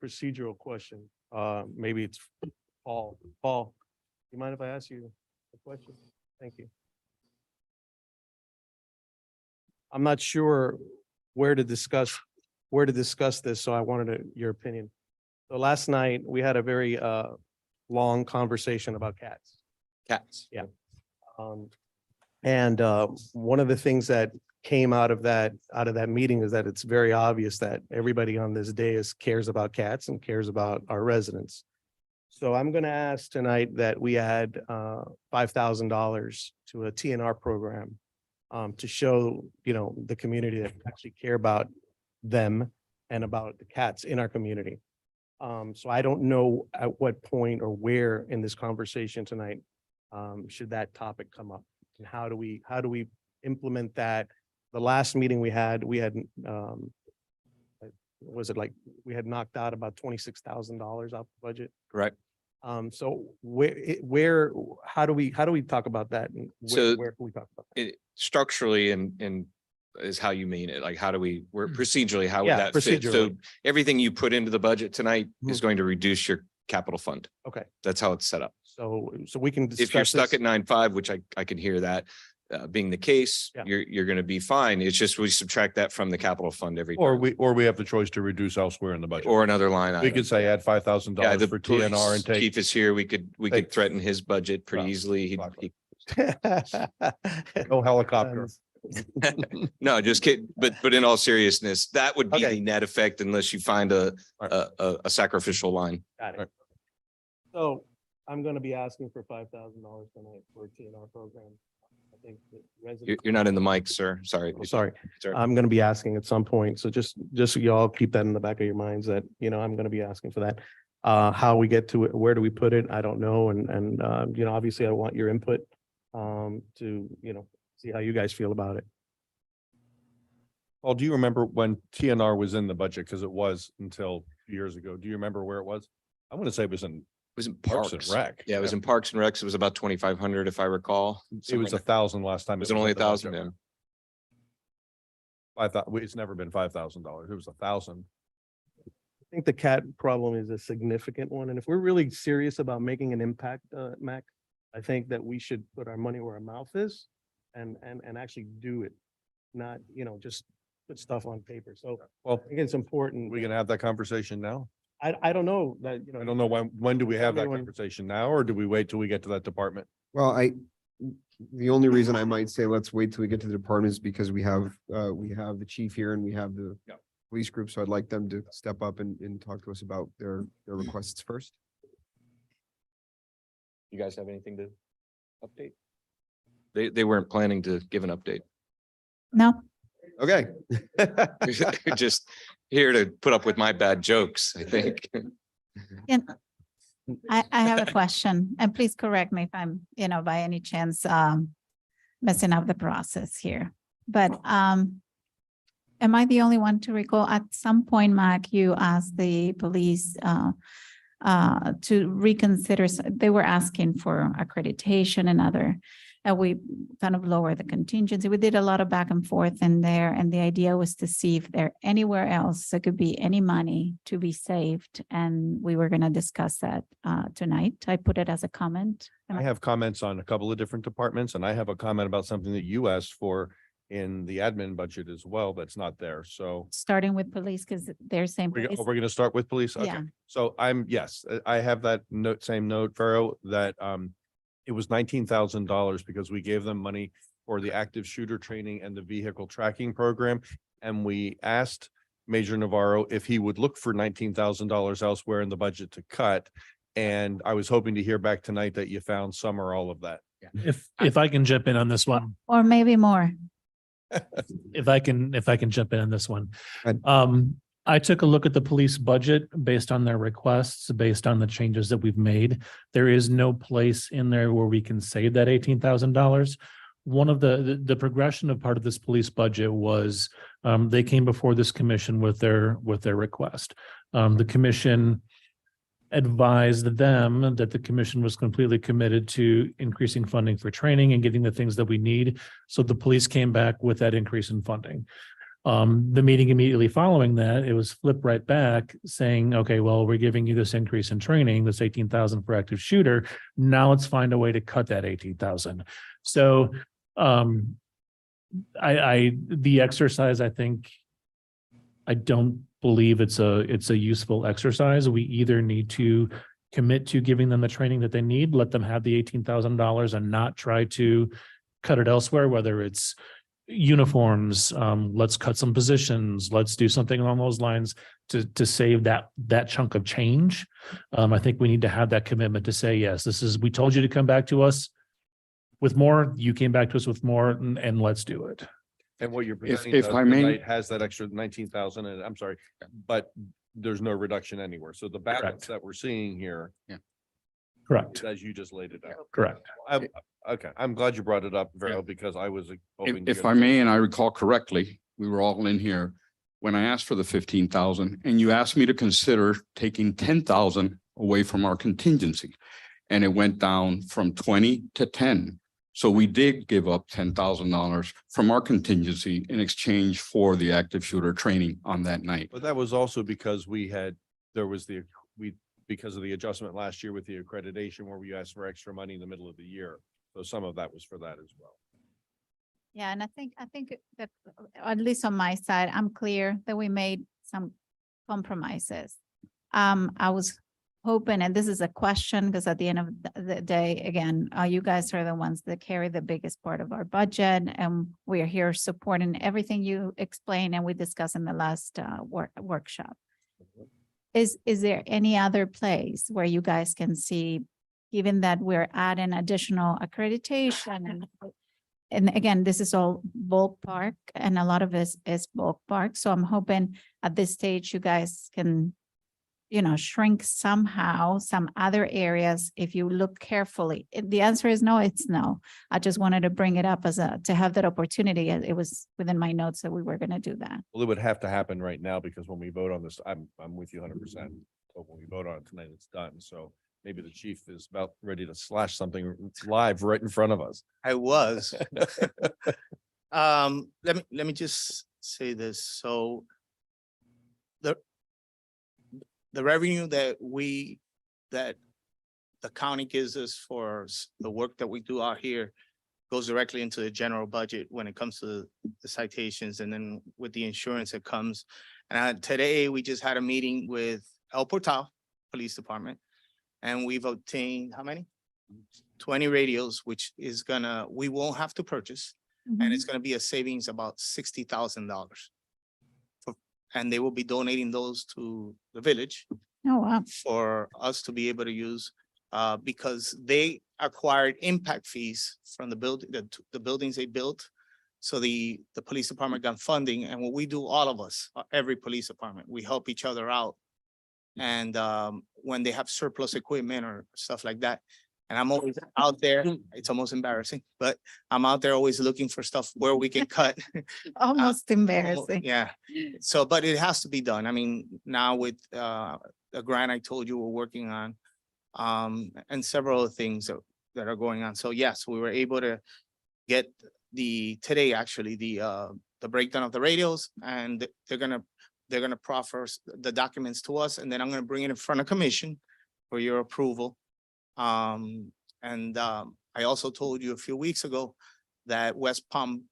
procedural question. Maybe it's Paul. Paul, you mind if I ask you a question? Thank you. I'm not sure where to discuss this, so I wanted your opinion. So last night, we had a very long conversation about cats. Cats. And one of the things that came out of that meeting is that it's very obvious that everybody on this dais cares about cats and cares about our residents. So I'm going to ask tonight that we add $5,000 to a TNR program to show, the community that we actually care about them and about the cats in our community. So I don't know at what point or where in this conversation tonight should that topic come up, and how do we implement that? The last meeting we had we had knocked out about $26,000 off the budget. Correct. So how do we talk about that? And So- where can we talk about that? It structurally and is how you mean it. Like, how do we, we're procedurally, how would Yeah, that fit? So procedurally. everything you put into the budget tonight is going to reduce your capital fund. Okay, That's how it's set up. so we can discuss. If you're stuck this- at 9.5, which I can hear that being the case, Yeah. you're going to be fine. It's just we subtract that from the capital fund every Or time. we have the choice to reduce elsewhere in the budget. Or another line We item. could say add Yeah, $5,000 the for TNR and police chief take. is here. We could take- threaten his budget pretty Well, easily. exactly. No helicopter. No, just kidding. But in all seriousness, that would be Okay. the net effect unless you find a sacrificial line. Got it. So I'm gonna be asking for $5,000 tonight for a TNR program. think the resident- You're not in the mic, sir. Sorry. Oh, sorry. Sir. I'm gonna be asking at some point, so just so y'all keep that in the back of your minds that, I'm gonna be asking for that. How we get to it, where do we put it? I don't know, and obviously I want your input to, see how you guys feel about it. Paul, do you remember when TNR was in the budget? Because it was until years ago. Do you remember where it was? I want to say it was in It was in Parks Parks. and Rec. Yeah, it was in Parks and Recs. It was about 2,500 if I recall. It was 1,000 last time. Was it only in the budget. 1,000? Yeah. I thought, it's never been $5,000. It was 1,000. I think the cat problem is a significant one, and if we're really serious about making an impact, Mac, I think that we should put our money where our mouth is and actually do it, not, just put stuff on paper. So Well, I think it's important. we gonna have that conversation now? I don't know that, I don't know when do we have that Everyone- conversation now, or do we wait till we get to that department? Well, the only reason I might say let's wait till we get to the department is because we have the chief here and we have the Yeah. police group, so I'd like them to step up and talk to us about their requests first. You guys have anything to update? They weren't planning to give an update. No, Okay. Just here to put up with my bad jokes, I think. and I have a question, and please correct me if I'm, by any chance, messing up the process here. But, am I the only one to recall at some point, Mac, you asked the police, to reconsider, they were asking for accreditation and other, and we kind of lower the contingency. We did a lot of back and forth in there, and the idea was to see if there anywhere else there could be any money to be saved, and we were gonna discuss that tonight. I put it as a comment. Am I have comments on a couple of different departments, and I have a comment about something that you asked for in the admin budget as well, that's not there. So Starting with police, because they're saying. we're, police- we're gonna start with police? Okay. Yeah. So yes, I have that same note, Pharaoh, that it was $19,000 because we gave them money for the active shooter training and the vehicle tracking program. And we asked Major Navarro if he would look for $19,000 elsewhere in the budget to cut. And I was hoping to hear back tonight that you found some or all of that. If I can jump in on this one, Or maybe more. if I can jump in on this one. Good. I took a look at the police budget based on their requests, based on the changes that we've made. There is no place in there where we can save that $18,000. One of the progression of part of this police budget was they came before this commission with their request. The commission advised them that the commission was completely committed to increasing funding for training and getting the things that we need. So the police came back with that increase in funding. The meeting immediately following that, it was flipped right back saying, okay, well, we're giving you this increase in training, this 18,000 for active shooter. Now let's find a way to cut that 18,000. So the exercise, I think, I don't believe it's a useful exercise. We either need to commit to giving them the training that they need, let them have the $18,000 and not try to cut it elsewhere, whether it's uniforms, let's cut some positions, let's do something along those lines to save that chunk of change. I think we need to have that commitment to say, yes, we told you to come back to us with more, you came back to us with more, and let's do it. And what you're If- presenting if to I us may- tonight has that extra 19,000, and I'm sorry, but there's no reduction anywhere. So the balance Correct. that we're seeing here Correct, is as you just laid it out. correct. Okay, I'm glad you brought it up, Vero, because I was hoping. to If get I a- may, and I recall correctly, we were all in here when I asked for the 15,000 and you asked me to consider taking 10,000 away from our contingency. And it went down from 20 to 10. So we did give up $10,000 from our contingency in exchange for the active shooter training on that night. But that was also because because of the adjustment last year with the accreditation where we asked for extra money in the middle of the year. So some of that was for that as well. Yeah, and I think that, at least on my side, I'm clear that we made some compromises. I was hoping, and this is a question, because at the end of the day, again, you guys are the ones that carry the biggest part of our budget, and we are here supporting everything you explained and we discussed in the last workshop. Is there any other place where you guys can see, given that we're adding additional accreditation and and again, this is all ballpark and a lot of this is ballpark. So I'm hoping at this stage you guys can, shrink somehow some other areas if you look carefully. The answer is no, it's no. I just wanted to bring it up to have that opportunity. It was within my notes that we were going to do that. Well, it would have to happen right now because when we vote on this, I'm with you 100%. But when we vote on it tonight, it's done. So maybe the chief is about ready to slash something live right in front of us. I was. Let me just say this. So the revenue that the county gives us for the work that we do out here goes directly into the general budget when it comes to the citations, and then with the insurance it comes. And today we just had a meeting with El Portal Police Department, and we've obtained how many? 20 radios, which is we won't have to purchase, and it's gonna be a savings about $60,000. And they will be donating those to the village Oh, wow. for us to be able to use, because they acquired impact fees from the buildings they built. So the police department got funding, and what we do, all of us, every police department, we help each other out. And when they have surplus equipment or stuff like that, and I'm always out there, it's almost embarrassing, but I'm out there always looking for stuff where we can cut. Almost embarrassing. Yeah, so, but it has to be done. I mean, now with a grant I told you we're working on, and several other things that are going on. So yes, we were able to get today actually, the breakdown of the radios, and they're gonna proffer the documents to us, and then I'm gonna bring it in front of commission for your approval. I also told you a few weeks ago that West Palm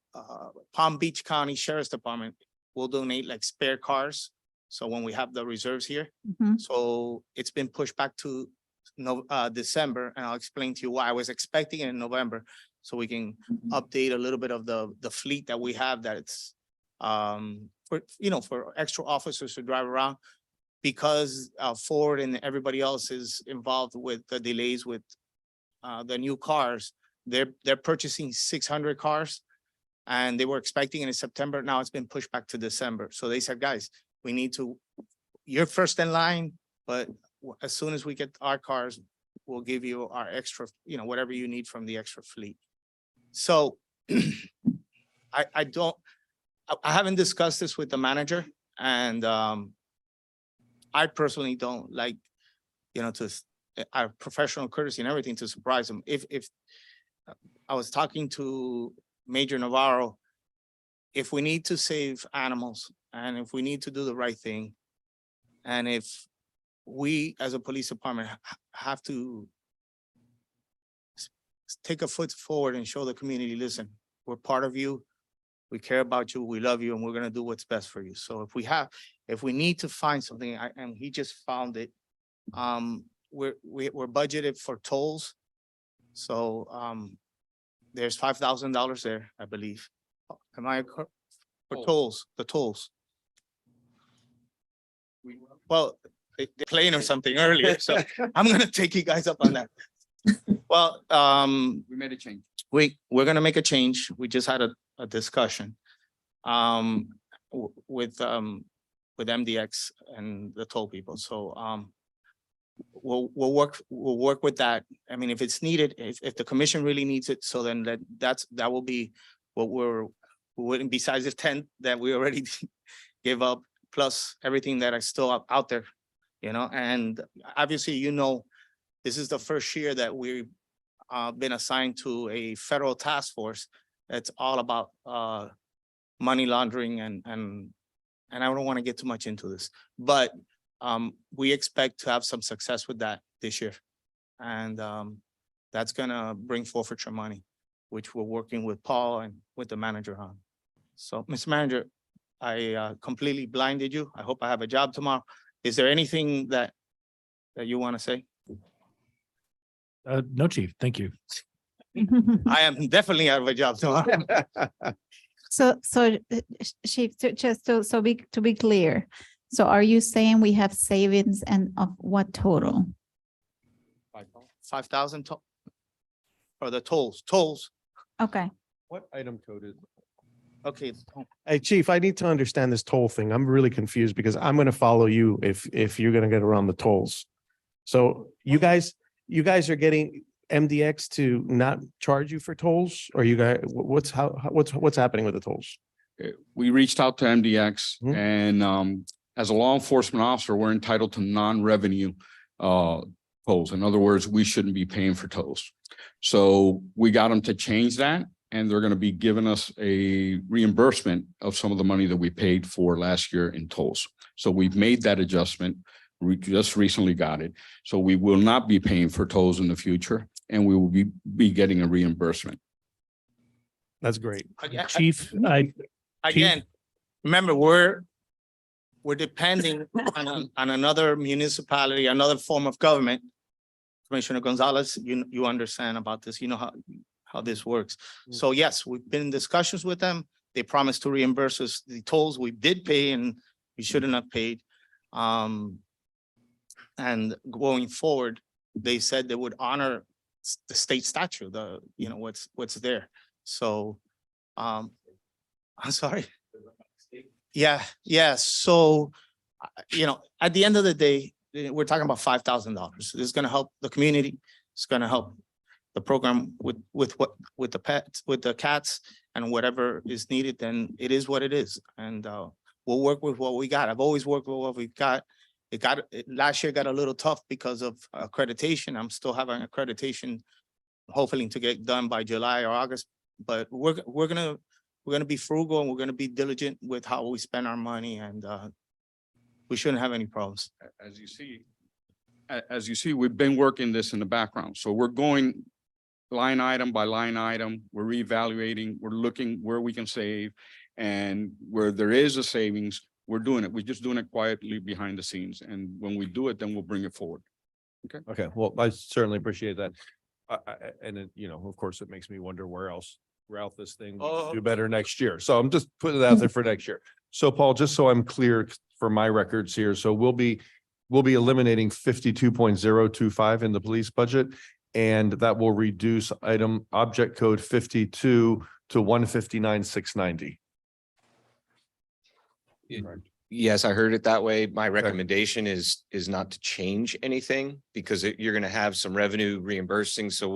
Beach County Sheriff's Department will donate like spare cars. So when we have the reserves here, Mhm. so it's been pushed back to December, and I'll explain to you why. I was expecting it in November, so we can update a little bit of the fleet that we have, that it's for extra officers to drive around. Because Ford and everybody else is involved with the delays with the new cars, they're purchasing 600 cars, and they were expecting it in September. Now it's been pushed back to December. So they said, guys, you're first in line, but as soon as we get our cars, we'll give you our extra, whatever you need from the extra fleet. So I haven't discussed this with the manager, and I personally don't like, our professional courtesy and everything to surprise them. If I was talking to Major Navarro, if we need to save animals, and if we need to do the right thing, and if we as a police department have to take a foot forward and show the community, listen, we're part of you. We care about you, we love you, and we're gonna do what's best for you. So if we need to find something, and he just found it, we're budgeted for tolls. So there's $5,000 there, I believe. Am I correct? For tolls, the tolls. Well, they're playing or something earlier, so I'm gonna take you guys up on that. Well, We made a change. we're gonna make a change. We just had a discussion with MDX and the toll people. So we'll work with that. I mean, if it's needed, if the commission really needs it, so then that will be what we wouldn't, besides the 10 that we already gave up, plus everything that is still out there, and obviously, this is the first year that we've been assigned to a federal task force that's all about money laundering, and I don't want to get too much into this, but we expect to have some success with that this year. And that's gonna bring forfeiture money, which we're working with Paul and with the manager on. So, Mr. Manager, I completely blinded you. I hope I have a job tomorrow. Is there anything that you want to say? No, chief, thank you. I am definitely out of a job tomorrow. So, Chief, to be clear, so are you saying we have savings and of what total? 5,000 for the tolls. Okay, What item code is? Okay. Hey, chief, I need to understand this toll thing. I'm really confused because I'm gonna follow you if you're gonna get around the tolls. So you guys are getting MDX to not charge you for tolls, or you guys, what's happening with the tolls? We reached out to MDX Mhm. and as a law enforcement officer, we're entitled to non-revenue tolls. In other words, we shouldn't be paying for tolls. So we got them to change that, and they're going to be giving us a reimbursement of some of the money that we paid for last year in tolls. So we've made that adjustment. We just recently got it. So we will not be paying for tolls in the future, and we will be getting a reimbursement. That's great. Chief, Again, remember, we're depending on another municipality, another form of government. Commissioner Gonzalez, you understand about this, you know how this works. So yes, we've been in discussions with them. They promised to reimburse us the tolls we did pay and we shouldn't have paid. And going forward, they said they would honor the state statute, what's there. So, I'm sorry. Yeah. So, at the end of the day, we're talking about $5,000. This is going to help the community. It's going to help the program with the pets, with the cats, and whatever is needed. Then it is what it is, and we'll work with what we got. I've always worked with what we've got. Last year got a little tough because of accreditation. I'm still having accreditation, hopefully to get done by July or August. But we're gonna be frugal, and we're gonna be diligent with how we spend our money, and we shouldn't have any problems. As you see, we've been working this in the background. So we're going line item by line item. We're reevaluating, we're looking where we can save, and where there is a savings, we're doing it. We're just doing it quietly behind the scenes. And when we do it, then we'll bring it forward. Okay, well, I certainly appreciate that. And then, of course, it makes me wonder where else throughout this thing, we can do better next year. So I'm just putting it out there for next year. So Paul, just so I'm clear for my records here, so we'll be eliminating 52.025 in the police budget, and that will reduce object code 52 to 159,690. Yes, I heard it that way. My recommendation is not to change anything because you're going to have some revenue reimbursing. So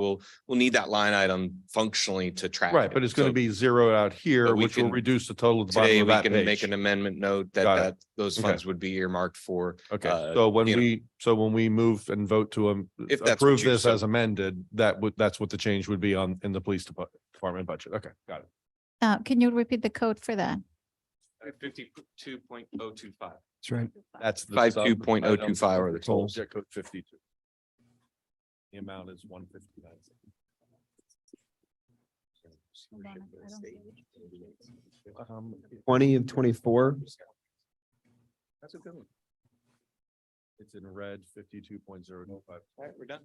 we'll need that line item functionally to track. Right, it. but it's going to So be zeroed out here, but we which will can- reduce the total at the bottom today of we that can make page. an amendment note Got that it. those Okay. funds would be earmarked for. Okay, so when we move and vote to If that's what approve you this so- as amended, that's what the change would be in the police department budget. Okay, got it. Can you repeat the code for that? 52.025. That's right. That's the 52.025 are the total tolls. Object code 52. The amount is 159. 20 of 24. That's a good one. It's in red, 52.025. All right, we're done.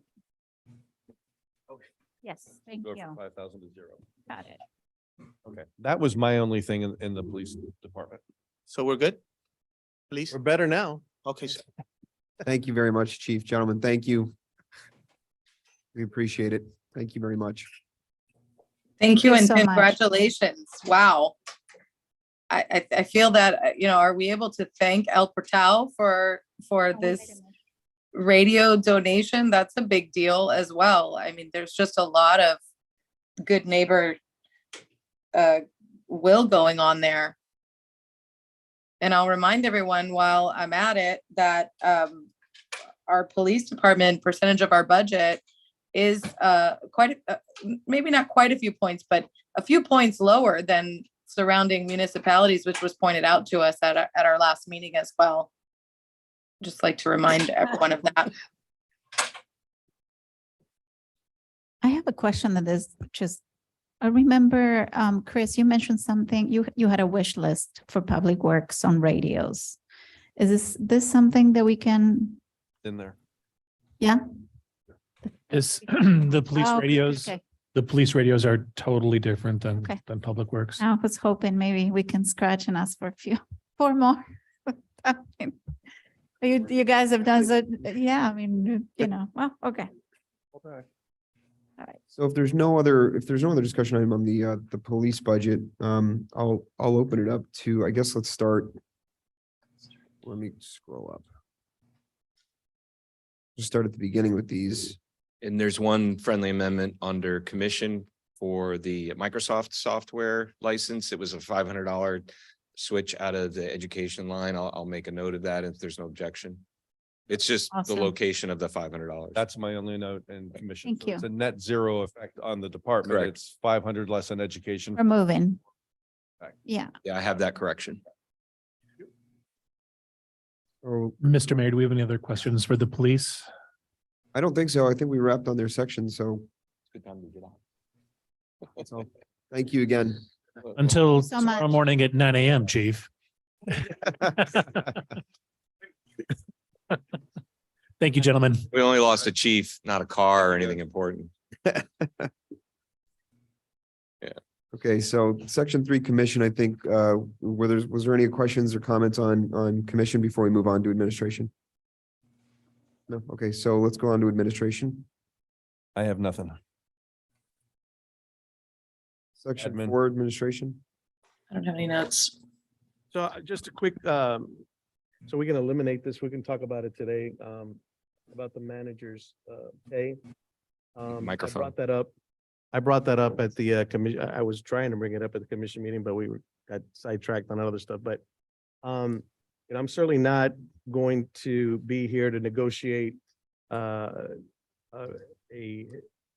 Yes, thank Go you. from 5,000 to 0. Got it. Okay, that was my only thing in the police department. So we're good? Please? We're better now. Okay, sir. Thank you very much, Chief. Gentlemen, thank you. We appreciate it. Thank you very much. Thank you you and so much. congratulations. Wow. I feel that, are we able to thank El Portal for this radio donation? That's a big deal as well. I mean, there's just a lot of good neighbor will going on there. And I'll remind everyone while I'm at it that our police department percentage of our budget is maybe not quite a few points, but a few points lower than surrounding municipalities, which was pointed out to us at our last meeting as well. Just like to remind everyone of that. I have a question that is just, I remember, Chris, you mentioned something, you had a wish list for public works on radios. Is this something that we can, In there. yeah? Is the police Oh, radios, okay. the police radios are totally different Okay. than Public Works. I was hoping maybe we can scratch and ask for four more. I mean, You guys have done so, yeah, I mean, well, okay. So if there's no other discussion item on the police budget, I'll open it up to, I guess, let's start. Let me scroll up. Just start at the beginning with these. And there's one friendly amendment under commission for the Microsoft software license. It was a $500 switch out of the education line. I'll make a note of that if there's no objection. It's just the Awesome. location of the $500. That's my only note in commission. Thank So It's you. a net zero effect on the department. Correct. It's 500 less in education. We're moving. Right. Yeah. Yeah, I have that correction. Oh, Mr. Mayor, do we have any other questions for the police? I don't think so. I think we wrapped on their section, so Good time to get out. that's all. Thank you again. Until so tomorrow much. morning at 9 a.m., chief. Thank you, gentlemen. We only lost a chief, not a car or anything important. Okay, so section 3 commission, I think, was there any questions or comments on commission before we move on to administration? No, okay, so let's go on to administration. I have nothing. Section Admin. 4, administration. I don't have any notes. So just a quick, so we can eliminate this. We can talk about it today, about the manager's pay. Microphone. I brought that up at the commission. I was trying to bring it up at the commission meeting, but got sidetracked on other stuff, but and I'm certainly not going to be here to negotiate the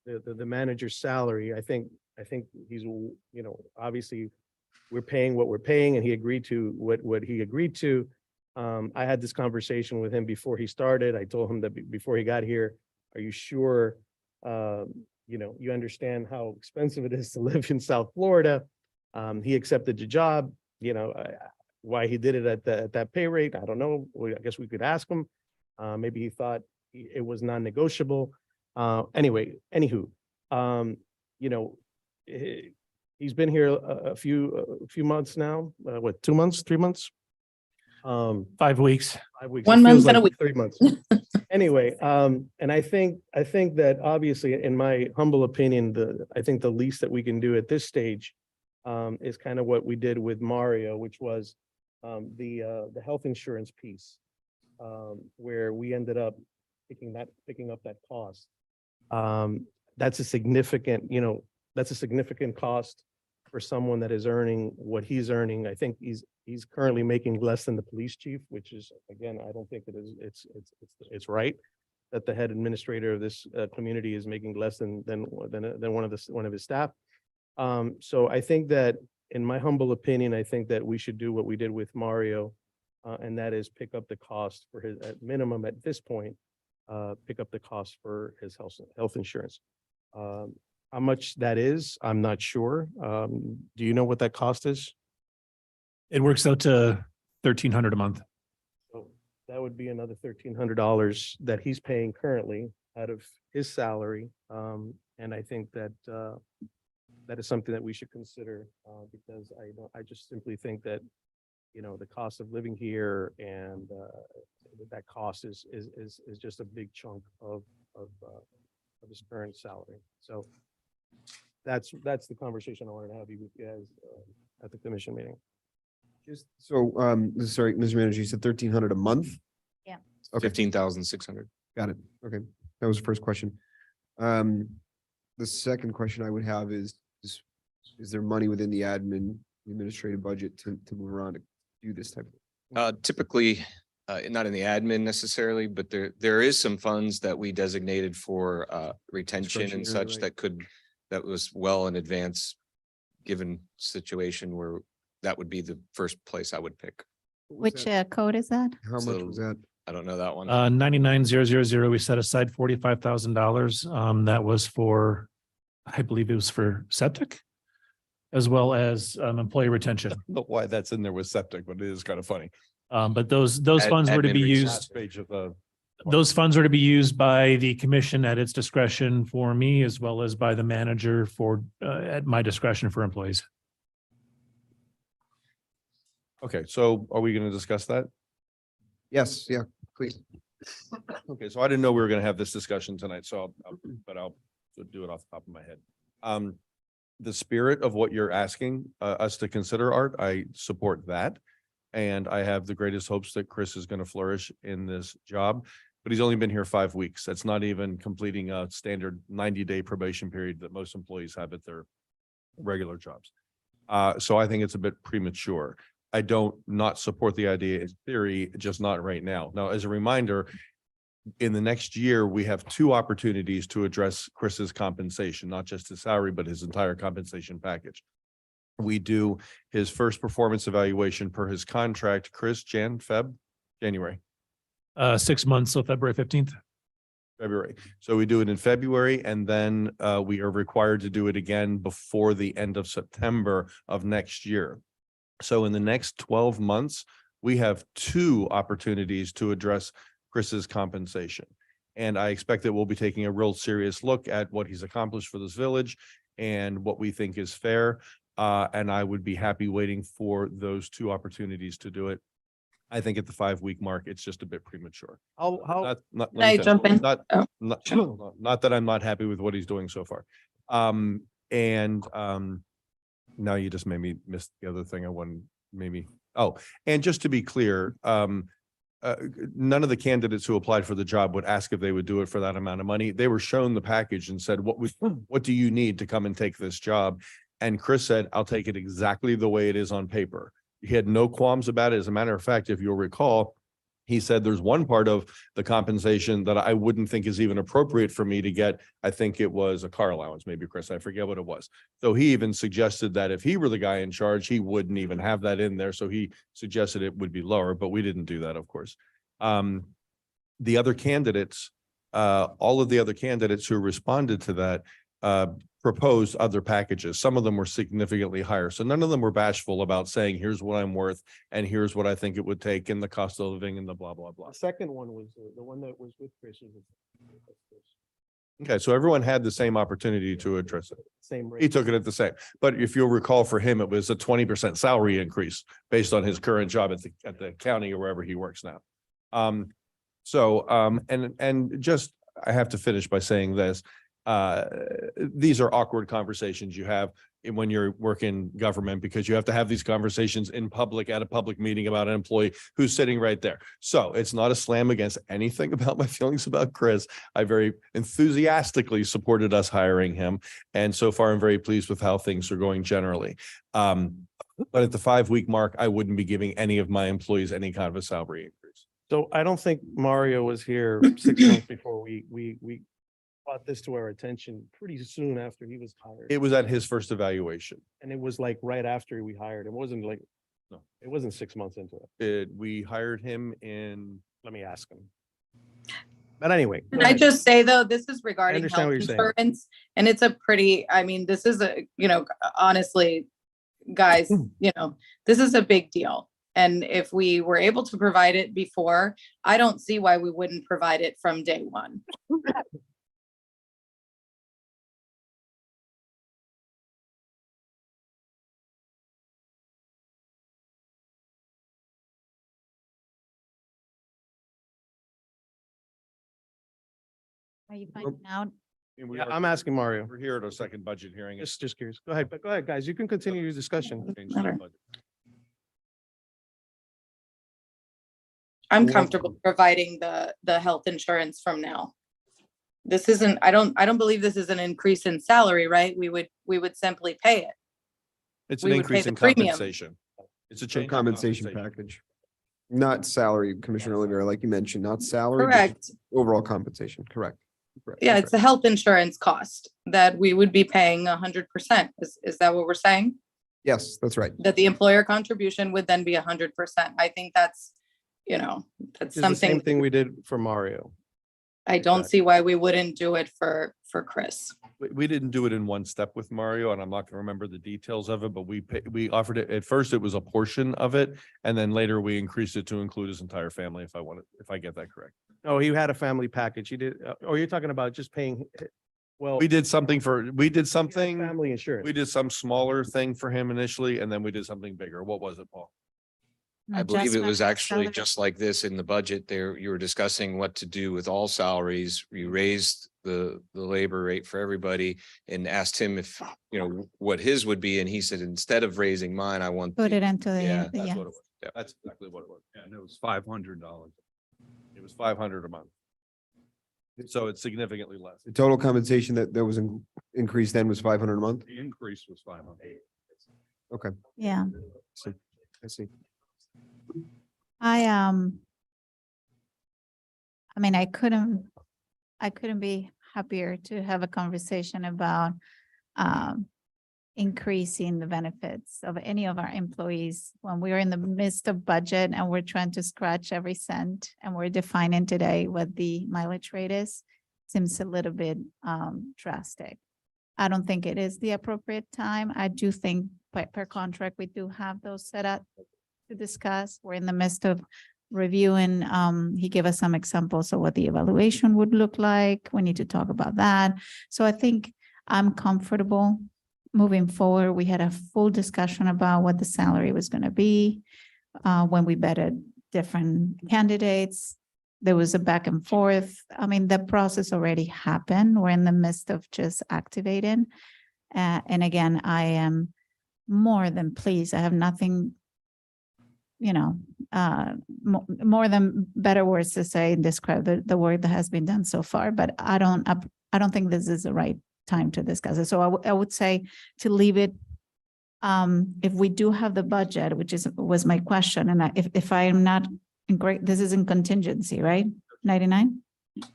manager's salary. I think he's, obviously we're paying what we're paying and he agreed to what he agreed to. I had this conversation with him before he started. I told him that before he got here, are you sure, you understand how expensive it is to live in South Florida? He accepted the job, why he did it at that pay rate, I don't know. I guess we could ask him. Maybe he thought it was non-negotiable. Anyway, anywho, he's been here a few months now, 2 months, 3 months? 5 weeks. 5 weeks. 1 It month feels and a like week. 3 months. Anyway, and I think that obviously, in my humble opinion, I think the least that we can do at this stage is kind of what we did with Mario, which was the health insurance piece, where we ended up picking up that cost. That's a significant, cost for someone that is earning what he's earning. I think he's currently making less than the police chief, which is, again, I don't think it's right that the head administrator of this community is making less than one of his staff. So I think that, in my humble opinion, I think that we should do what we did with Mario, and that is pick up the cost for his, at minimum at this point, pick up the cost for his health insurance. How much that is, I'm not sure. Do you know what that cost is? It works out to $1,300 a month. So that would be another $1,300 that he's paying currently out of his salary. And I think that that is something that we should consider, because I just simply think that, the cost of living here and that cost is just a big chunk of his current salary. So that's the conversation I wanted to have with you guys at the commission meeting. Just so, sorry, Mr. Manager, you said 1,300 a month? Yeah. Okay, 15,600. got it. Okay, that was the first question. The second question I would have is there money within the administrative budget to move around to do this type of? Typically, not in the admin necessarily, but there is some funds that we designated for retention and Discretionary, such right. that was well in advance, given situation where that would be the first place I would pick. What was Which that? code is that? How much so- was that? I don't know that one. 99,000, we set aside $45,000. That was for, I believe it was for septic, as well as employee retention. I don't know why that's in there with septic, but it is kind of funny. But those funds were to Admin be research. used. Last page of the. Those funds are to be used by the commission at its discretion for me, as well as by the manager at my discretion for employees. Okay, so are we going to discuss that? Yes, yeah, please. Okay, so I didn't know we were going to have this discussion tonight, so I'll So do it off the top of my head. The spirit of what you're asking us to consider, Art, I support that. And I have the greatest hopes that Chris is going to flourish in this job, but he's only been here 5 weeks. That's not even completing a standard 90-day probation period that most employees have at their regular jobs. So I think it's a bit premature. I don't not support the idea in theory, just not right now. Now, as a reminder, in the next year, we have 2 opportunities to address Chris's compensation, not just his salary, but his entire compensation package. We do his first performance evaluation per his contract, Chris, January. 6 months, so February 15th. February. So we do it in February, and then we are required to do it again before the end of September of next year. So in the next 12 months, we have 2 opportunities to address Chris's compensation. And I expect that we'll be taking a real serious look at what he's accomplished for this village and what we think is fair. And I would be happy waiting for those 2 opportunities to do it. I think at the 5-week mark, it's just a bit premature. How, Let Can me I finish. jump in? Not that I'm not happy with what he's doing so far. Now you just made me miss the other thing I wanted, maybe. Oh, and just to be clear, none of the candidates who applied for the job would ask if they would do it for that amount of money. They were shown the package and said, what do you need to come and take this job? And Chris said, I'll take it exactly the way it is on paper. He had no qualms about it. As a matter of fact, if you'll recall, he said there's one part of the compensation that I wouldn't think is even appropriate for me to get. I think it was a car allowance, maybe, Chris, I forget what it was. So he even suggested that if he were the guy in charge, he wouldn't even have that in there. So he suggested it would be lower, but we didn't do that, of course. The other candidates, all of the other candidates who responded to that, proposed other packages. Some of them were significantly higher. So none of them were bashful about saying, here's what I'm worth and here's what I think it would take and the cost of living and the blah, blah, blah. the second one was the one that was with Chris. Okay, so everyone had the same opportunity to address it. Same He rate. took it at the same, but if you'll recall, for him, it was a 20% salary increase based on his current job at the county or wherever he works now. And just, I have to finish by saying this. These are awkward conversations you have when you're working government, because you have to have these conversations in public at a public meeting about an employee who's sitting right there. So it's not a slam against anything about my feelings about Chris. I very enthusiastically supported us hiring him. And so far, I'm very pleased with how things are going generally. But at the 5-week mark, I wouldn't be giving any of my employees any kind of a salary increase. So I don't think Mario was here 6 months before we brought this to our attention pretty soon after he was hired. It was at his first evaluation. And it was like right after we hired. It wasn't like, No. it wasn't 6 months into it. We hired him in, Let me ask him. But anyway. go Can I ahead. just say, though, this is regarding understand health what you're saying. insurance, and it's a pretty, I mean, this is a, honestly, guys, this is a big deal. And if we were able to provide it before, I don't see why we wouldn't provide it from day one. Are you finding out? Yeah, I'm asking Mario. we're here at our second budget hearing. Just curious. Go ahead, but go ahead, guys. You can continue your discussion. Change the Matter. budget. I'm Well- comfortable providing the health insurance from now. This isn't, I don't believe this is an increase in salary, right? We would simply pay it. It's We an would pay increase the in premium. compensation. It's a change. in Compensation package. Not salary, Commissioner Olivera, like you mentioned, not salary. but Correct. Overall compensation, correct. Correct, Yeah, that's it's a health insurance cost that we would be paying 100%. Is that what we're saying? right. Yes, that's right. That the employer contribution would then be 100%. I think that's, that's It's the same something, thing we did for Mario. I don't see why we wouldn't do it for Chris. We didn't do it in one step with Mario, and I'm not gonna remember the details of it, but we offered it, at first it was a portion of it, and then later we increased it to include his entire family, if I get that correct. Oh, he had a family package. He did, or you're talking about just paying, well. We did something he had something, Family insurance. we did some smaller thing for him initially, and then we did something bigger. What was it, Paul? I believe it Adjustment was of actually salary. just like this in the budget there. You were discussing what to do with all salaries. You raised the labor rate for everybody and asked him if, what his would be. And he said, instead of raising mine, I want. Put the-" it into Yeah, the, that's yeah. what it was. Yeah. That's exactly what it was. And it was $500. It was 500 a month. So it's significantly less. The total compensation that was increased then was 500 a month? The increase was 500. Okay, Yeah. I see. I mean, I couldn't be happier to have a conversation about increasing the benefits of any of our employees when we're in the midst of budget and we're trying to scratch every cent and we're defining today what the mileage rate is. Seems a little bit drastic. I don't think it is the appropriate time. I do think per contract, we do have those set up to discuss. We're in the midst of reviewing. He gave us some examples of what the evaluation would look like. We need to talk about that. So I think I'm comfortable moving forward. We had a full discussion about what the salary was going to be when we vetted different candidates. There was a back and forth. I mean, the process already happened. We're in the midst of just activating. And again, I am more than pleased. I have nothing, more than better words to say and describe the work that has been done so far, but I don't think this is the right time to discuss it. So I would say to leave it. If we do have the budget, which was my question, and if I am not great, this is in contingency, right? 99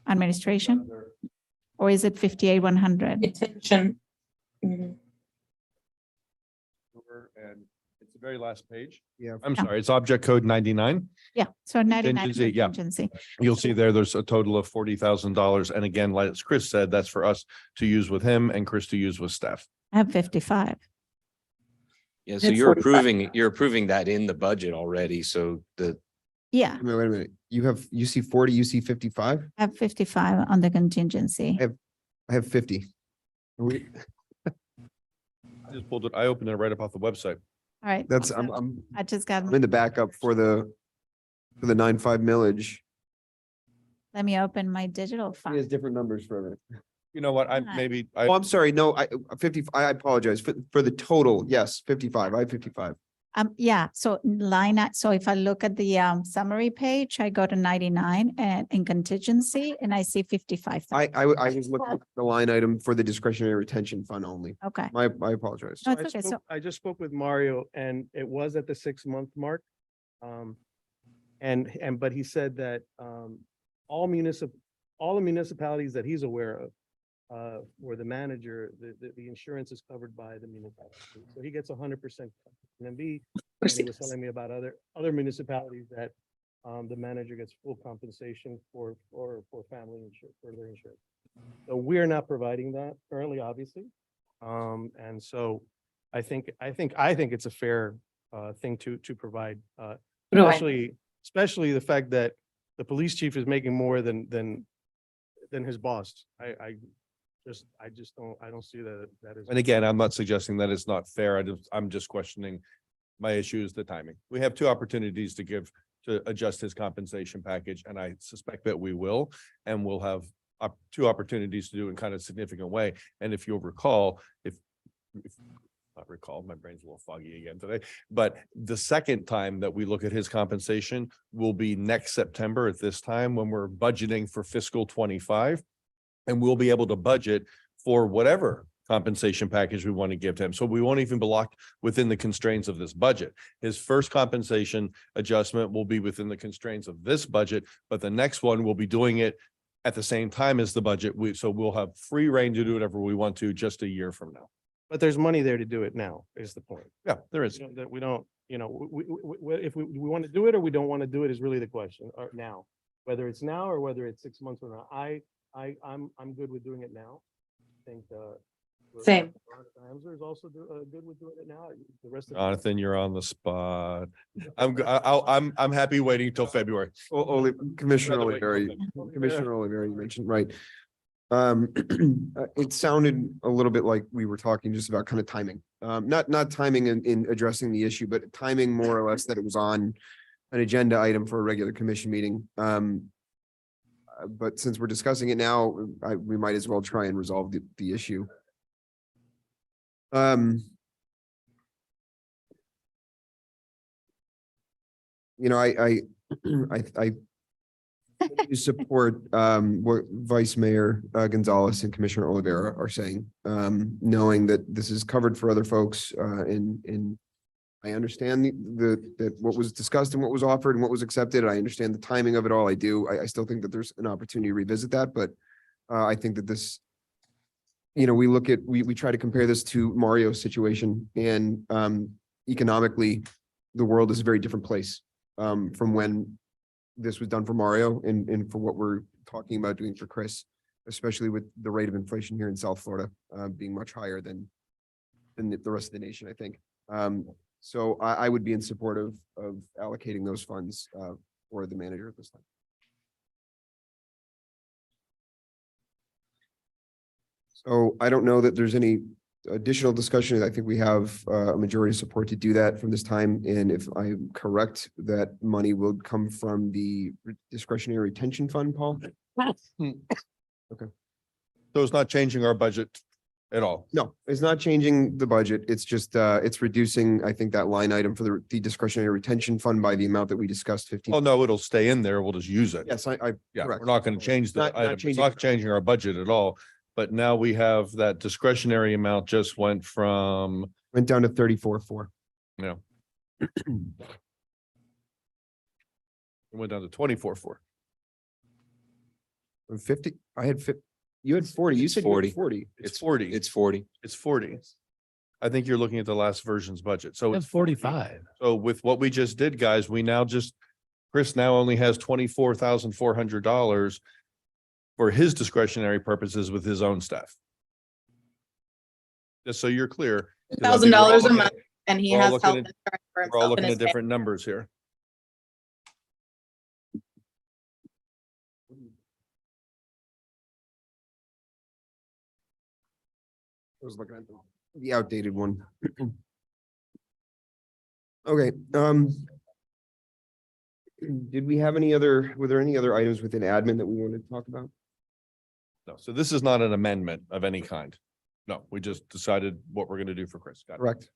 administration? Or is it 58,100? Attention. And it's the very last page. Yeah. I'm Yeah. sorry, it's object code 99. Yeah, so 99 Contingency, yeah. contingency. You'll see there's a total of $40,000. And again, like as Chris said, that's for us to use with him and Chris to use with staff. I have 55. Yeah, so It's you're 45. approving that in the budget already. So Yeah, Wait a minute. You see 40, you see 55? I have 55 on the contingency. I have 50. We, I just pulled it, I opened it right up off the website. All right. that's, so I just got, I'm in the backup for the 9.5 millage. let me open my digital He file. has different numbers for everything. You know what, Oh, I'm sorry. No, 50, I apologize for the total. Yes, 55. I have 55. Yeah, so so if I look at the summary page, I go to 99 and in contingency and I see 55. I was looking at the line item for the discretionary retention fund only. Okay. I apologize. No, it's okay. So I just spoke with Mario and it was at the 6-month mark. But he said that all the municipalities that he's aware of, or the manager, the insurance is covered by the municipality. So he gets 100%. And then he was telling me about other municipalities that the manager gets full compensation for family insurance, for their insurance. So we're not providing that currently, obviously. And so I think it's a fair thing to provide, especially the fact that the police chief is making more than his boss. I don't see that is. And again, I'm not suggesting that it's not fair. I'm just questioning my issue is the timing. We have 2 opportunities to adjust his compensation package, and I suspect that we will, and we'll have 2 opportunities to do it in kind of significant way. And if you'll recall, if not recall, my brain's a little foggy again today, but the second time that we look at his compensation will be next September at this time when we're budgeting for fiscal 25. And we'll be able to budget for whatever compensation package we want to give to him. So we won't even be locked within the constraints of this budget. His first compensation adjustment will be within the constraints of this budget, but the next one will be doing it at the same time as the budget. So we'll have free reign to do whatever we want to just a year from now. But there's money there to do it now, is the point. Yeah, there is. That we don't, if we want to do it or we don't want to do it is really the question, or now. Whether it's now or whether it's 6 months from now, I'm good with doing it now. I think Same. Hamza is also good with doing it now. The rest of Jonathan, you're on the spot. I'm happy waiting until February. Commissioner Rather wait Oliveri, until Commissioner Oliveri, you mentioned, right. It sounded a little bit like we were talking just about kind of timing, not timing in addressing the issue, but timing more or less that it was on an agenda item for a regular commission meeting. But since we're discussing it now, we might as well try and resolve the issue. You know, I you support what Vice Mayor Gonzalez and Commissioner Oliveira are saying, knowing that this is covered for other folks, and I understand that what was discussed and what was offered and what was accepted. I understand the timing of it all. I do. I still think that there's an opportunity to revisit that, but I think that this, you know, we try to compare this to Mario's situation, and economically, the world is a very different place from when this was done for Mario and for what we're talking about doing for Chris, especially with the rate of inflation here in South Florida being much higher than the rest of the nation, I think. So I would be in support of allocating those funds for the manager at this time. So I don't know that there's any additional discussion. I think we have a majority support to do that from this time. And if I'm correct, that money will come from the discretionary retention fund, Paul? So it's not changing our budget at all. No, it's not changing the budget. It's just, it's reducing, I think, that line item for the discretionary retention fund by the amount that we discussed, 15. Oh, no, it'll stay in there. We'll just use it. Yes, Yeah, correct. we're not going to change the Not item. It's changing not it. changing our budget at all. But now we have that discretionary amount just went from, Went down to 34.4. you know. It went down to 24.4. From 50, I had 50, you had 40, you It's said you had 40. 40. It's 40. It's 40. It's 40. I think you're looking at the last version's budget. So That's it's 45. So with what we just did, guys, we now just, Chris now only has $24,400 for his discretionary purposes with his own staff. Just so you're clear. 'cause I think we're all $1,000 a looking month, at- and he we're all has looking health at- insurance for We're all himself and looking his at family. different numbers here. I was looking at the outdated one. Okay, did we have were there any other items within admin that we wanted to talk about? No, so this is not an amendment of any kind. No, we just decided what we're gonna do for Chris. Got it. Correct.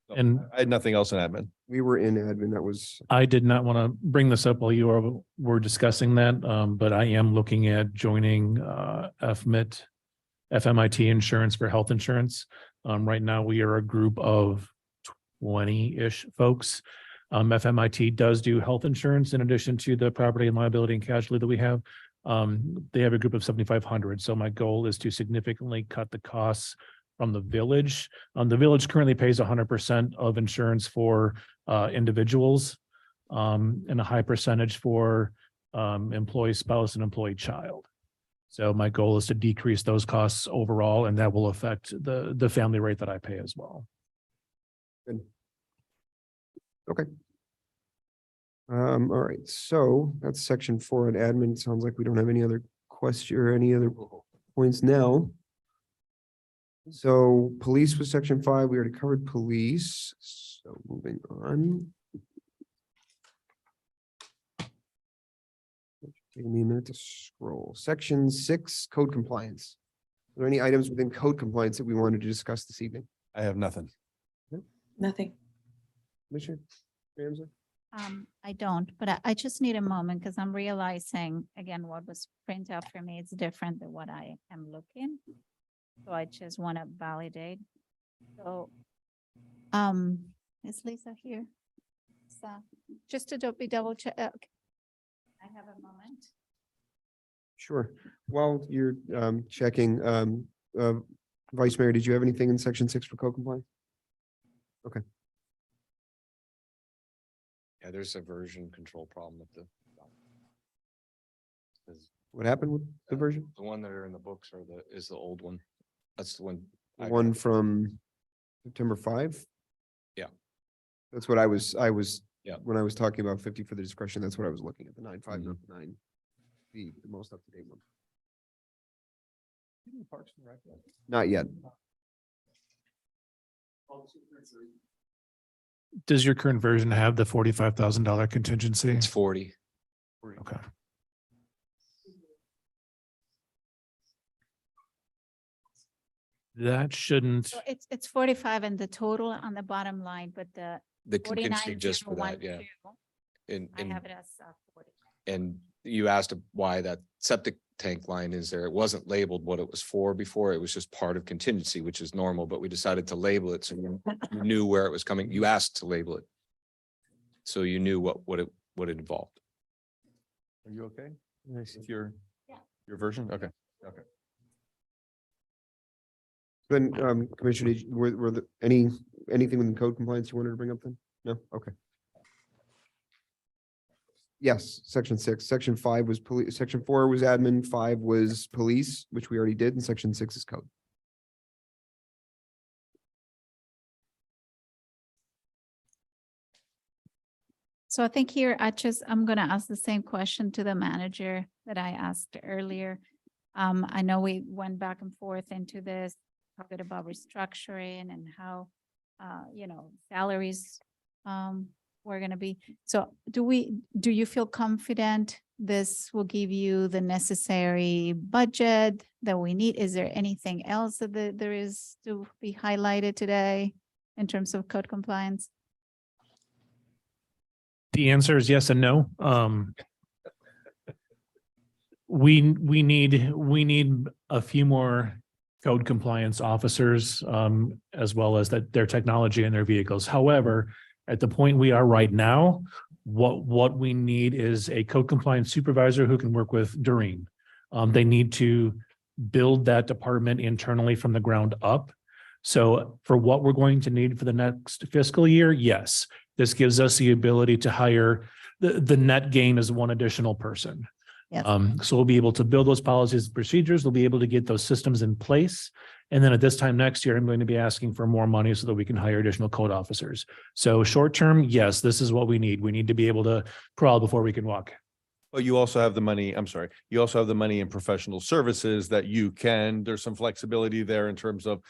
So, And- I had nothing else in admin. We were in admin, that was, I did not want to bring this up while were discussing that, but I am looking at joining FMIT insurance for health insurance. Right now, we are a group of 20-ish folks. FMIT does do health insurance in addition to the property and liability and casualty that we have. They have a group of 7,500. So my goal is to significantly cut the costs from the village. The village currently pays 100% of insurance for individuals and a high percentage for employee spouse and employee child. So my goal is to decrease those costs overall, and that will affect the family rate that I pay as well. good. Okay. All right, so that's section 4 on admin. Sounds like we don't have any other question or any other points now. So police was section 5. We already covered police. So moving on. Taking me a minute to scroll. Section 6, code compliance. Are there any items within code compliance that we wanted to discuss this evening? I have nothing. Nothing. Commissioner Ramsey? I don't, but I just need a moment because I'm realizing, again, what was printed out for me is different than what I am looking. So I just want to validate. So, is Lisa here? So, just to be double check. I have a moment. Sure. While you're checking, Vice Mayor, did you have anything in section 6 for code compliance? Yeah, there's a version control problem with the. What happened with the version? The one that are in the books is the old one. That's the one. The one from September 5? Yeah. That's what I was, Yeah. when I was talking about 50 for the discretion, that's what I was looking at, the 9.599. The most up-to-date one. Not yet. Does your current version have the $45,000 contingency? It's 40. Okay. That shouldn't, So it's 45 in the total on the bottom line, but the The contingency just for 49,012, that, yeah. And, I have it as 40. and you asked why that septic tank line is there. It wasn't labeled what it was for before. It was just part of contingency, which is normal, but we decided to label it so you knew where it was coming. You asked to label it. So you knew what it involved. Are you okay? Nice. With your, Yeah. your version? Okay, okay. Then, Commissioner, were the, anything within code compliance you wanted to bring up then? No? Okay. Yes, section 6, section 5 was police, section 4 was admin, 5 was police, which we already did, and section 6 is code. So I think here, I'm gonna ask the same question to the manager that I asked earlier. I know we went back and forth into this, talking about restructuring and how, salaries, were gonna be. So do you feel confident this will give you the necessary budget that we need? Is there anything else that there is to be highlighted today in terms of code compliance? the answer is yes and no. We need a few more code compliance officers, as well as that their technology and their vehicles. However, at the point we are right now, what we need is a code compliance supervisor who can work with Doreen. They need to build that department internally from the ground up. So for what we're going to need for the next fiscal year, yes, this gives us the ability to hire, the net gain is one additional person. Yes. So we'll be able to build those policies, and procedures, we'll be able to get those systems in place. And then at this time next year, I'm going to be asking for more money so that we can hire additional code officers. So short term, yes, this is what we need. We need to be able to crawl before we can walk. But you also have the money, I'm sorry, you also have the money in professional services that there's some flexibility there in terms of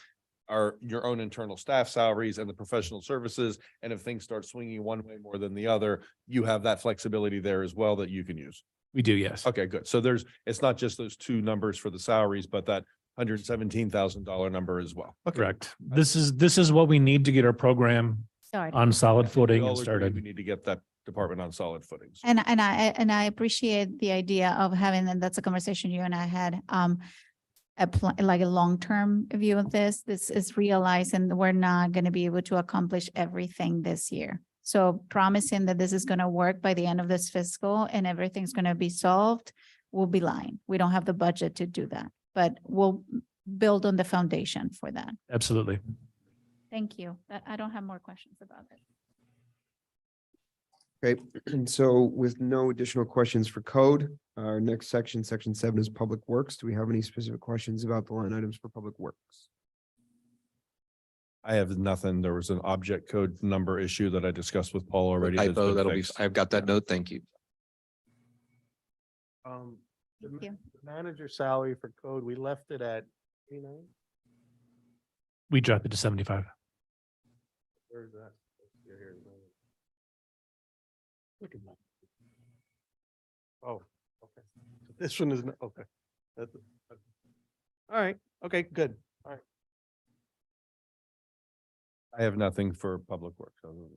your own internal staff salaries and the professional services. And if things start swinging one way more than the other, you have that flexibility there as well that you can use. We do, yes. Okay, good. So it's not just those two numbers for the salaries, but that $117,000 number as well. Okay. Correct. This is what we need to get our program Sorry. on solid We footing all and agree started. We need to get that department on solid footings. And I appreciate the idea of having, and that's a conversation you and I had, like a long-term view of this. This is realizing we're not going to be able to accomplish everything this year. So promising that this is going to work by the end of this fiscal and everything's going to be solved, we'll be lying. We don't have the budget to do that, but we'll build on the foundation for that. Absolutely. Thank you. I don't have more questions about it. Okay, and so with no additional questions for code, our next section, section 7 is Public Works. Do we have any specific questions about the line items for Public Works? I have nothing. There was an object code number issue that I discussed with Paul already. that's Typo, been that'll be, fixed. I've got that note. Thank you. The Thank you. manager salary for code, we left it at 89. We dropped it to 75. Where's that? Here, here. Look at that. Oh, okay. This one is, okay. That's- All right, okay, good. All right. I have nothing for Public Works. Other than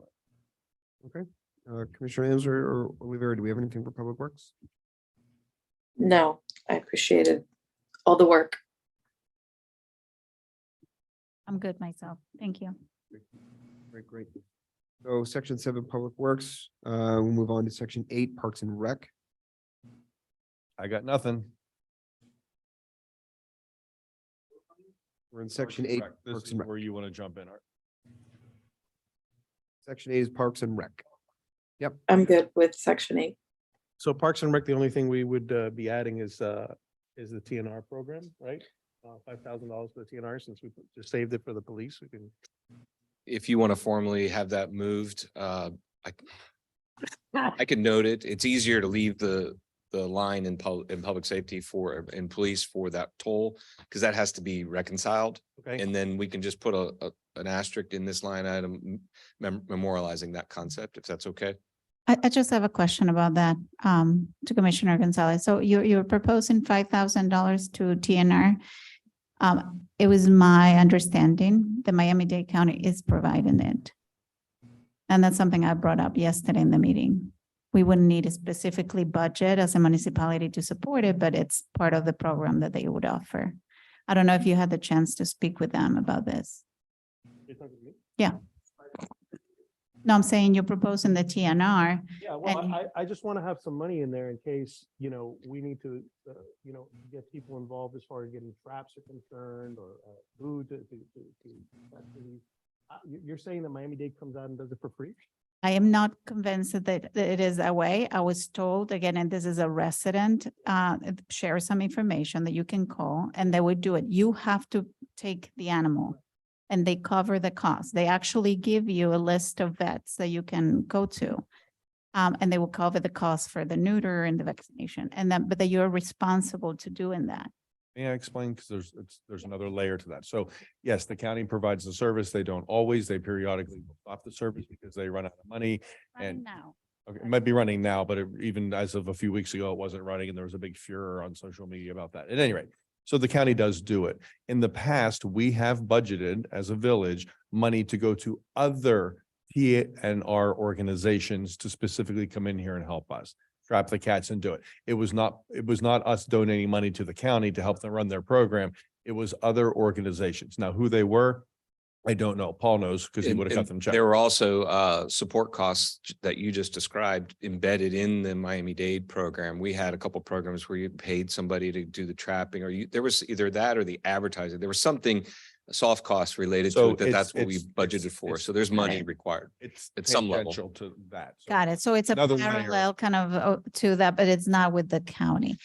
that. Commissioner Amsler or Olivera, do we have anything for Public Works? No, I appreciated all the work. I'm good myself. Thank you. Great. So section 7, Public Works, we'll move on to section 8, Parks and Rec. I got nothing. We're in section 8, Correct. This Parks is and Rec. where you want to jump in. Art. Section 8 is Parks and Rec. I'm good with section 8. So Parks and Rec, the only thing we would be adding is the TNR program, right? $5,000 for the TNR, since we just saved it for the police, we can. If you want to formally have that moved, I can note it. It's easier to leave the line in public safety in police for that toll, because that has to be reconciled. Okay, And then we can just put an asterisk in this line item memorializing that concept, if that's okay. I just have a question about that, to Commissioner Gonzalez. So you're proposing $5,000 to TNR. It was my understanding that Miami-Dade County is providing it. And that's something I brought up yesterday in the meeting. We wouldn't need to specifically budget as a municipality to support it, but it's part of the program that they would offer. I don't know if you had the chance to speak with them about this. Yeah. No, I'm saying you're proposing the TNR. Yeah, well, And- I just want to have some money in there in case, we need to, get people involved as far as getting traps are concerned or food to. You're saying that Miami-Dade comes out and does it for free? I am not convinced that it is that way. I was told, again, and this is a resident, share some information that you can call and they would do it. You have to take the animal and they cover the cost. They actually give you a list of vets that you can go to. And they will cover the cost for the neuter and the vaccination and then, but that you're responsible to doing that. May I explain? Because there's another layer to that. So yes, the county provides the service. They don't always, they periodically will stop the service because they run out of money. Running And now. okay, it might be running now, but even as of a few weeks ago, it wasn't running and there was a big furor on social media about that. At any rate, so the county does do it. In the past, we have budgeted as a village money to go to other TNR organizations to specifically come in here and help us trap the cats and do it. It was not us donating money to the county to help them run their program. It was other organizations. Now, who they were, I don't know. Paul knows because he And- would have cut and them checks. There were also support costs that you just described embedded in the Miami-Dade program. We had a couple programs where you paid somebody to do the trapping there was either that or the advertising. There was something, a soft cost related So to it, that's what we it's- budgeted for. it's- So there's money it. required. It's at some level. tangential to that. So Got it. So it's a Another layer. parallel kind of to that, but it's not with the county.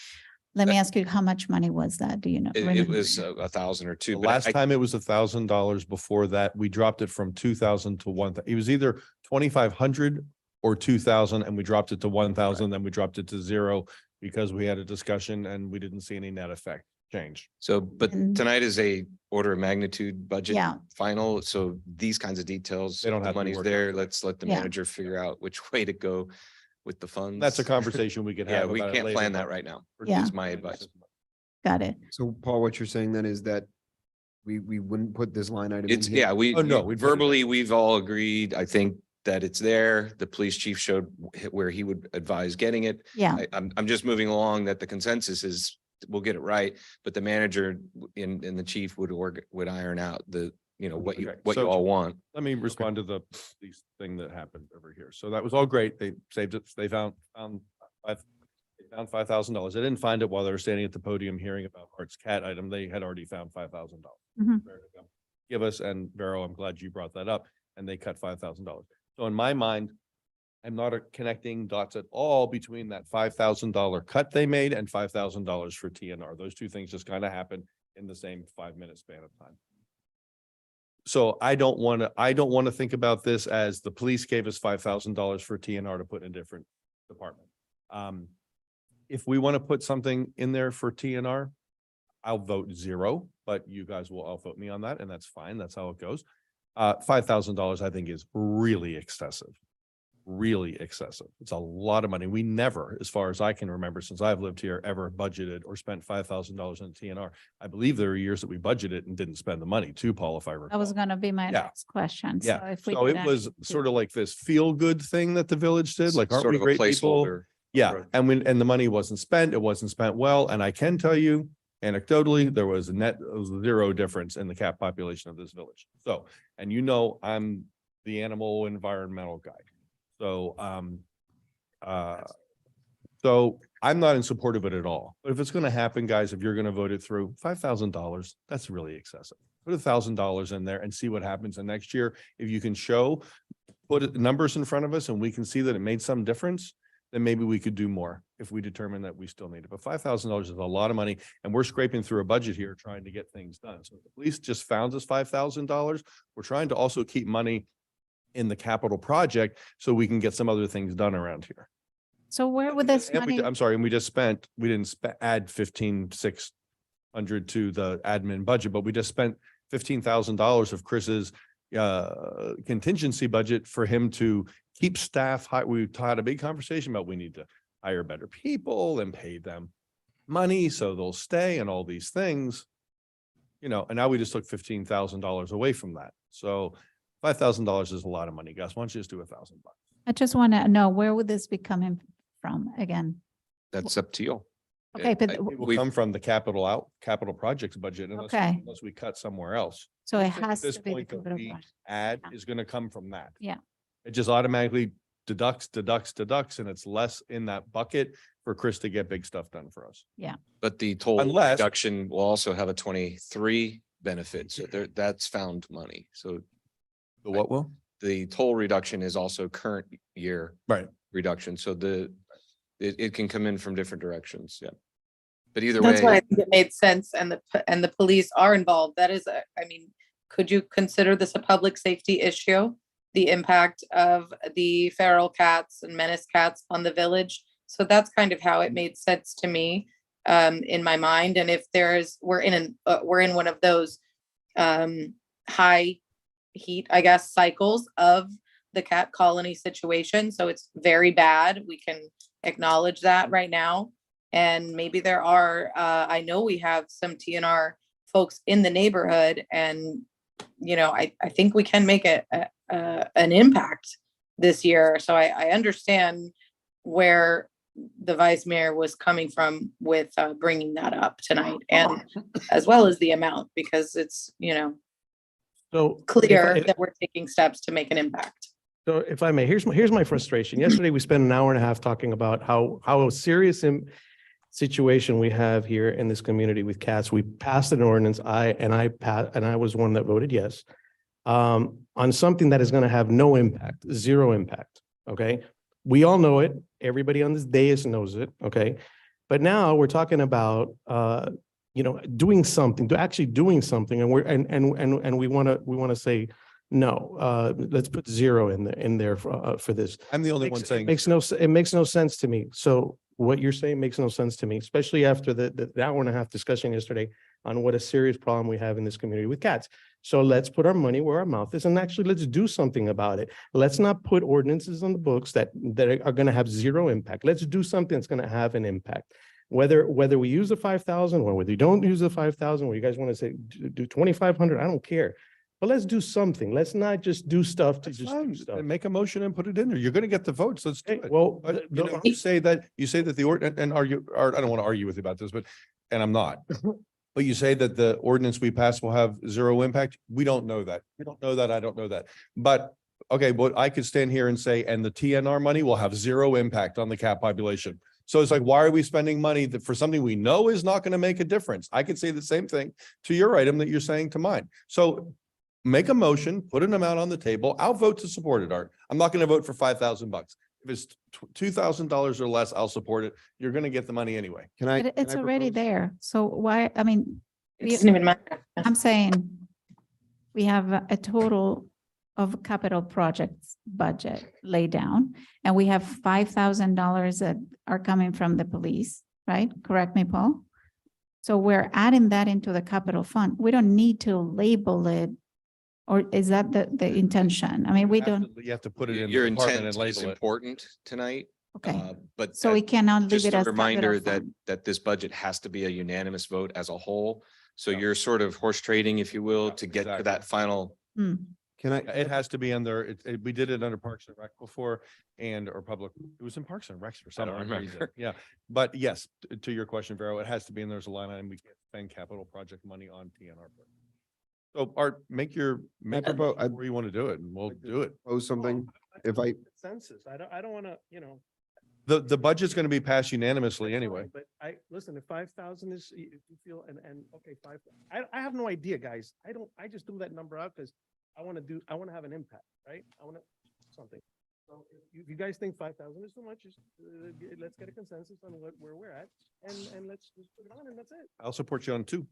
Let me ask you, how much money was that? Do you know? It remember? was 1,000 or The two. but last I- time it was $1,000. Before that, we dropped it from 2,000 to 1,000. It was either 2,500 or 2,000 and we dropped it to 1,000, then we dropped it to 0 because we had a discussion and we didn't see any net effect change. So, but And- tonight is a order of magnitude budget Yeah. final. So these kinds of details, They don't the have to be money's worked out there. tonight. Let's let the Yeah. manager figure out which way to go with the funds. That's a conversation we could Yeah, have. we about it can't later, plan that but right now. for Yeah. Is my advice. Got it. So Paul, what you're saying then is that we wouldn't put this line item in It's, here? yeah, Oh, no, we'd put it- verbally, we've all agreed, I think that it's there. The police chief showed where he would advise getting it. Yeah. I'm just moving along that the consensus is we'll get it right, but the manager and the chief would iron out what you Okay, so- all want. Let me respond to the police thing that happened over here. So that was all great. They saved it. They found $5,000. They didn't find it while they were standing at the podium hearing about Art's cat item. They had already found $5,000. Mhm. Give us, and Vero, I'm glad you brought that up, and they cut $5,000. So in my mind, I'm not connecting dots at all between that $5,000 cut they made and $5,000 for TNR. Those two things just kind of happened in the same 5-minute span of time. So I don't want to think about this as the police gave us $5,000 for TNR to put in a different department. If we want to put something in there for TNR, I'll vote 0, but you guys will outvote me on that, and that's fine. That's how it goes. $5,000 I think is really excessive. Really excessive. It's a lot of money. We never, as far as I can remember, since I've lived here, ever budgeted or spent $5,000 on TNR. I believe there were years that we budgeted and didn't spend the money too, Paul, if I recall. That was gonna be my Yeah. next question. So Yeah, if we so did it was actually do- sort of like this feel-good thing that the village did, like, aren't Sort we of a great people? placeholder. Yeah, approach. and the money wasn't spent, it wasn't spent well, and I can tell you anecdotally, there was 0 difference in the cat population of this village. So, and I'm the animal environmental guy. So, so I'm not in support of it at all. But if it's gonna happen, guys, if you're gonna vote it through, $5,000, that's really excessive. Put $1,000 in there and see what happens. And next year, if you can put numbers in front of us and we can see that it made some difference, then maybe we could do more if we determine that we still need it. But $5,000 is a lot of money and we're scraping through a budget here trying to get things done. So if the police just found us $5,000. We're trying to also keep money in the capital project so we can get some other things done around here. So where would this And money? I'm sorry, and we didn't add 15,600 to the admin budget, but we just spent $15,000 of Chris's contingency budget for him to keep staff high. We had a big conversation about we need to hire better people and pay them money so they'll stay and all these things. You know, and now we just took $15,000 away from that. So $5,000 is a lot of money, Gus. Why don't you just do $1,000? I just want to know, where would this be coming from again? That's up to you. Okay, but I- w- It will We've- come from the capital projects budget Okay. unless we cut somewhere else. So it Everything at has this to be the point that capital we project. Add Yeah. is gonna come from that. Yeah. It just automatically deducts, and it's less in that bucket for Chris to get big stuff done for us. But the toll Unless- reduction will also have a 23 benefit. So there, that's found money. So The what will? the toll reduction is also current year. Right. Reduction. So it can come in from different directions. Yeah. But either That's why I way, think it made sense and the police are involved. That is, I mean, could you consider this a public safety issue? The impact of the feral cats and menace cats on the village. So that's kind of how it made sense to me, in my mind. And if we're in one of those, high heat, I guess, cycles of the cat colony situation. So it's very bad. We can acknowledge that right now. And maybe there are, I know we have some TNR folks in the neighborhood and, you know, I think we can make an impact this year. So I understand where the vice mayor was coming from with bringing that up tonight and as well as the amount, because it's, you know, So. if I- clear that we're taking steps to make an impact. So if I may, here's my frustration. Yesterday, we spent an hour and a half talking about how serious situation we have here in this community with cats. We passed an ordinance, I was one that voted yes, on something that is going to have no impact, zero impact, okay? We all know it. Everybody on this dais knows it, okay? But now we're talking about, doing something, actually doing something, and we want to say, no, let's put zero in there for this. I'm the only one Makes- saying. It makes no sense to me. So what you're saying makes no sense to me, especially after the hour and a half discussion yesterday on what a serious problem we have in this community with cats. So let's put our money where our mouth is and actually let's do something about it. Let's not put ordinances on the books that are going to have zero impact. Let's do something that's going to have an impact. Whether we use the 5,000 or whether you don't use the 5,000, or you guys want to say do 2,500, I don't care. But let's do something. Let's not just do stuff to That's just fine. do stuff. And make a motion and put it in there. You're gonna get the votes. Let's do Hey, it. well, But you say that the ordinance and argue, or I don't want to argue with you about this, and I'm not. But you say that the ordinance we pass will have zero impact. We don't know that. We don't know that. I don't know that. But okay, but I could stand here and say, and the TNR money will have zero impact on the cat population. So it's like, why are we spending money for something we know is not going to make a difference? I could say the same thing to your item that you're saying to mine. So make a motion, put an amount on the table. I'll vote to support it, Art. I'm not going to vote for $5,000. If it's $2,000 or less, I'll support it. You're going to get the money anyway. Can I? But it's can I already propose? there. So why, I mean, It doesn't even matter. I'm saying we have a total of capital projects budget laid down, and we have $5,000 that are coming from the police, right? Correct me, Paul? So we're adding that into the capital fund. We don't need to label it, or is that the intention? I mean, we don't, You have to put it in your the department intent and is label it. important tonight. okay. But So we cannot leave just it a as reminder capital that, fund. that this budget has to be a unanimous vote as a whole. So Yeah. you're sort of horse trading, if you will, Yeah, to get to exactly. that final. Hmm. Can I? It has to be under, we did it under Parks and Rec before or public, it was in Parks and Rec for some don't reason. remember. Yeah, but yes, to your question, Vero, it has to be in there's a line item. We can't spend capital project money on TNR. So Art, make your, make your propose- motion where you want to do it and we'll do it. Propose something? If I, Consensus. I don't want to, The budget's going to be passed unanimously anyway. But listen, if 5,000 is, if you feel, and okay, I have no idea, guys. I just threw that number out because I want to have an impact, right? I want to, something. So if you guys think 5,000 is too much, just, let's get a consensus on where we're at and let's just put it on and that's it. I'll support you on 2.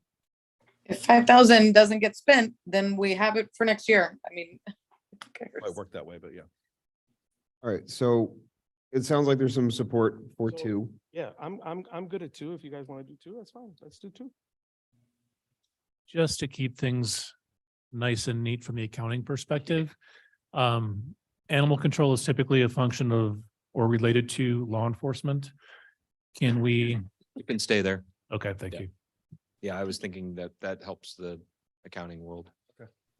If 5,000 doesn't get spent, then we have it for next year. I mean. who cares? Might work that way, but yeah. all right, so it sounds like there's some support for So- 2. Yeah, I'm good at 2. If you guys want to do 2, that's fine. Let's do 2. Just to keep things nice and neat from the accounting perspective. Animal control is typically a function of or related to law enforcement. Can we, You can stay there. okay, thank Yeah. you. Yeah, I was thinking that that helps the accounting world.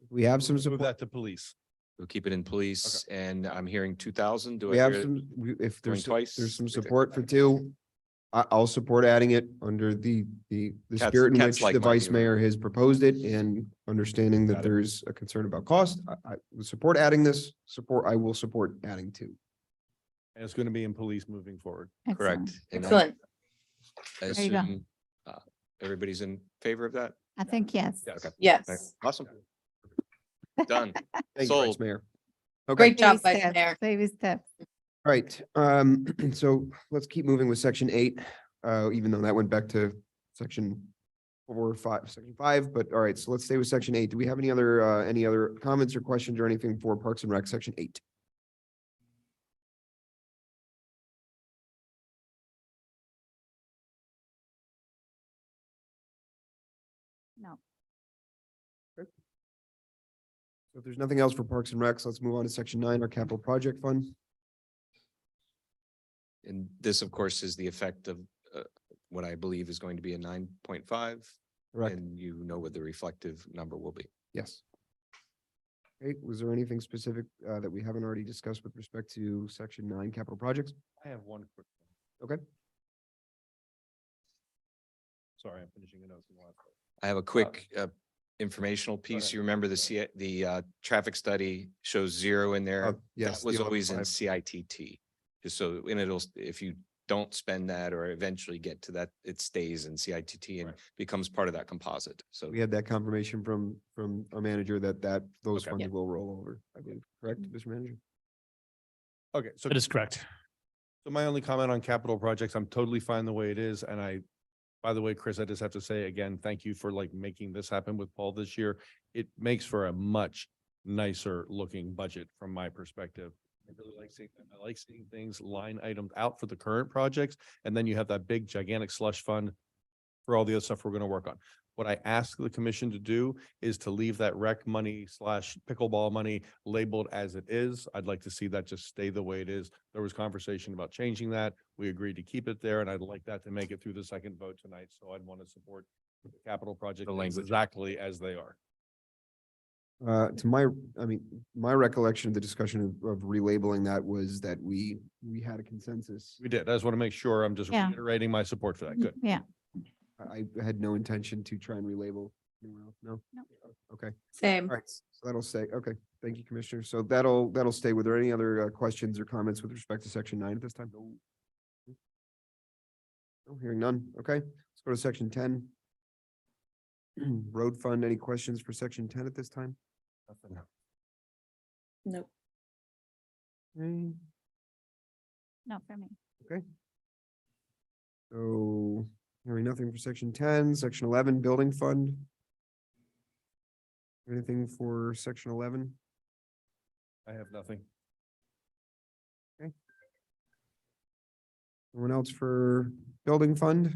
We have some Move support. that to police. We'll keep it in police and I'm hearing 2,000. Do We I have hear it? some, if going there's, twice? there's some We take- support for two. I'll support adding it under the Cats- spirit in cats which like the my vice humor. mayor has proposed it and understanding that Got it. there's a concern about cost. I would support adding this, I will support adding two. And it's going to be in police moving forward. Correct. Excellent. And I Excellent. There you go. assume, everybody's in favor of that? I think yes. Okay. Yes. Awesome. Done. Thank you, Vice Sold. Mayor. Okay. Great job, Baby Vice steps, Mayor. Baby steps. All right, so let's keep moving with section 8, even though that went back to section section 5, but all right, so let's stay with section 8. Do we have any other comments or questions or anything for Parks and Rec, section 8? No. So if there's nothing else for Parks and Recs, let's move on to section 9, our capital project fund. And this, of course, is the effect of what I believe is going to be a 9.5. Correct. And you know what the reflective number will be. Yes. Okay, was there anything specific that we haven't already discussed with respect to section 9 capital projects? I have one quick. Okay. Sorry, I'm finishing a note from the last. I have a quick informational piece. ahead. You remember the traffic study shows 0 in there? Yes. That was the always in 5. CITT. Just so, and it'll, if you don't spend that or eventually get to that, it stays in CITT and Right. becomes part of that composite. So We had that confirmation from our manager that those Okay. funds will roll over, I believe, correct, Mr. Manager? Okay, so That is correct. So my only comment on capital projects, I'm totally fine the way it is. And by the way, Chris, I just have to say again, thank you for like making this happen with Paul this year. It makes for a much nicer looking budget from my perspective. I like seeing things line itemed out for the current projects. And then you have that big gigantic slush fund for all the other stuff we're going to work on. What I ask the commission to do is to leave that rec money / pickleball money labeled as it is. I'd like to see that just stay the way it is. There was conversation about changing that. We agreed to keep it there and I'd like that to make it through the second vote tonight. So I'd want to support the capital project The things language. exactly as they are. My recollection of the discussion of relabeling that was that we had a consensus. We did. I just want to make sure I'm just Yeah. reiterating my support for that. Good. Yeah. I had no intention to try and relabel. anyone else. No? No. Okay, Same. all right, so that'll stay. Okay, thank you, Commissioner. So that'll stay. Were there any other questions or comments with respect to section 9 at this time? No, hearing none. Okay, let's go to section 10. Road fund, any questions for section 10 at this time? Nope. Okay. Not for me. So hearing nothing for section 10, section 11, building fund. Anything for section 11? I have nothing. Anyone else for building fund?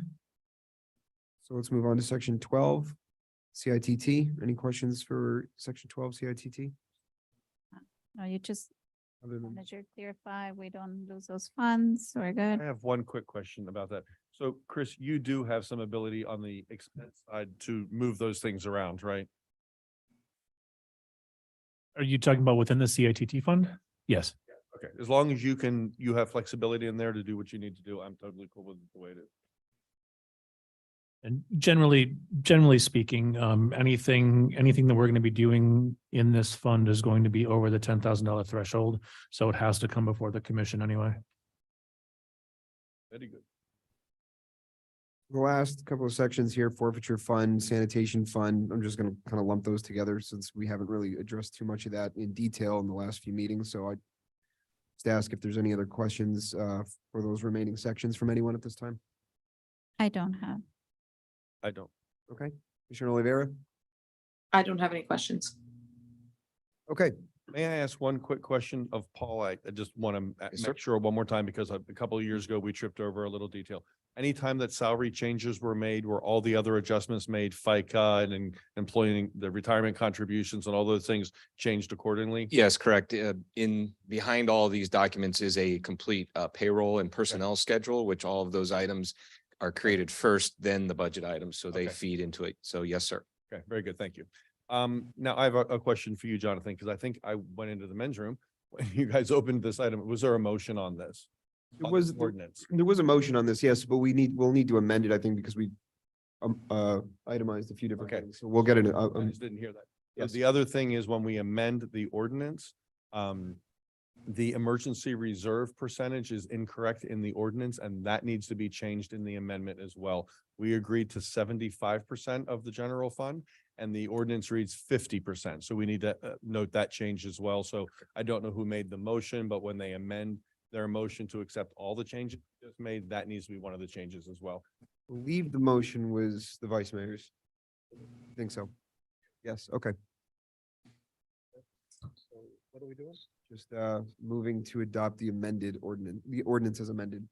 So let's move on to section 12, CITT. Any questions for section 12 CITT? No, you just Other than, manager clarify, we don't lose those funds. We're good. I have one quick question about that. So Chris, you do have some ability on the expense side to move those things around, right? Are you talking about within the CITT fund? Yes. Okay, as long as you have flexibility in there to do what you need to do, I'm totally cool with the way it is. And generally speaking, anything that we're going to be doing in this fund is going to be over the $10,000 threshold. So it has to come before the commission anyway. Very good. the last couple of sections here, forfeiture fund, sanitation fund, I'm just gonna kind of lump those together since we haven't really addressed too much of that in detail in the last few meetings, so I just ask if there's any other questions for those remaining sections from anyone at this time. I don't have. I don't. Okay, Commissioner Oliveira? I don't have any questions. Okay, May I ask one quick question of Paul? I just want to Yes, sir. make sure one more time because a couple of years ago, we tripped over a little detail. Anytime that salary changes were made, were all the other adjustments made, FICA and employing the retirement contributions and all those things changed accordingly? Yes, correct. Behind all these documents is a complete payroll and personnel schedule, which all of those items are created first, then the budget items, so they Okay. feed into it. So yes, sir. Okay, very good. Thank you. Now I have a question for you, Jonathan, because I think I went into the men's room when you guys opened this item. Was there a motion on this? It On was, this ordinance? there was a motion on this, yes, but we'll need to amend it, I think, because we itemized a few different Okay. things. So we'll get it. I just didn't hear that. Yes. The other thing is when we amend the ordinance, the emergency reserve percentage is incorrect in the ordinance, and that needs to be changed in the amendment as well. We agreed to 75% of the general fund, and the ordinance reads 50%. So we need to note that change as well. So I don't know who made the motion, but when they amend their motion to accept all the changes just made, that needs to be one of the changes as well. Believe the motion was the vice mayor's. I think so. Yes, okay. So what are we doing? Just moving to adopt the amended ordinance, the ordinance as amended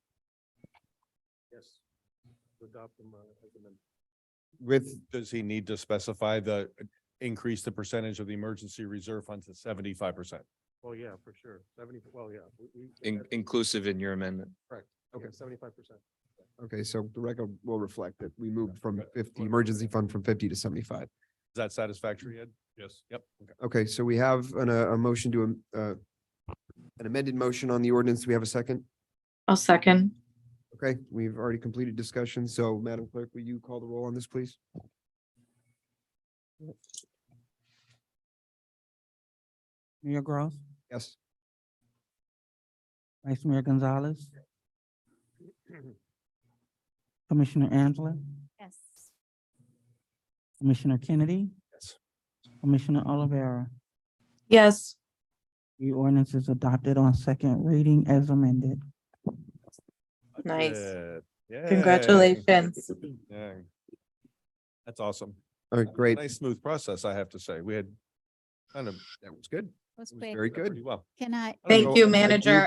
Yes. To adopt them as amended. with, Does he need to specify increase the percentage of the emergency reserve fund to 75%? Well, yeah, for sure. 70, well, yeah. Inclusive in your amendment. Correct. Okay. 75%. okay, so the record will reflect that we moved from Okay. 50, emergency fund from 50 to 75. Is that satisfactory, Ed? Yes. Yep. Okay. Okay, so we have a motion to, an amended motion on the ordinance. Do we have a second? I'll second. Okay, we've already completed discussion. So Madam Clerk, will you call the roll on this, please? Mayor Gross, Yes. Vice Mayor Gonzalez, Commissioner Angela, Yes. Commissioner Kennedy. Yes. Commissioner Olivera. Yes. The ordinance is adopted on second reading as amended. Nice. Yeah. Congratulations. Yeah. That's awesome. All right, great. Nice smooth process, I have to say. We had kind of. That was good. Was It was quick. very good. Pretty well. Can I? I don't Thank know, you, I do- manager,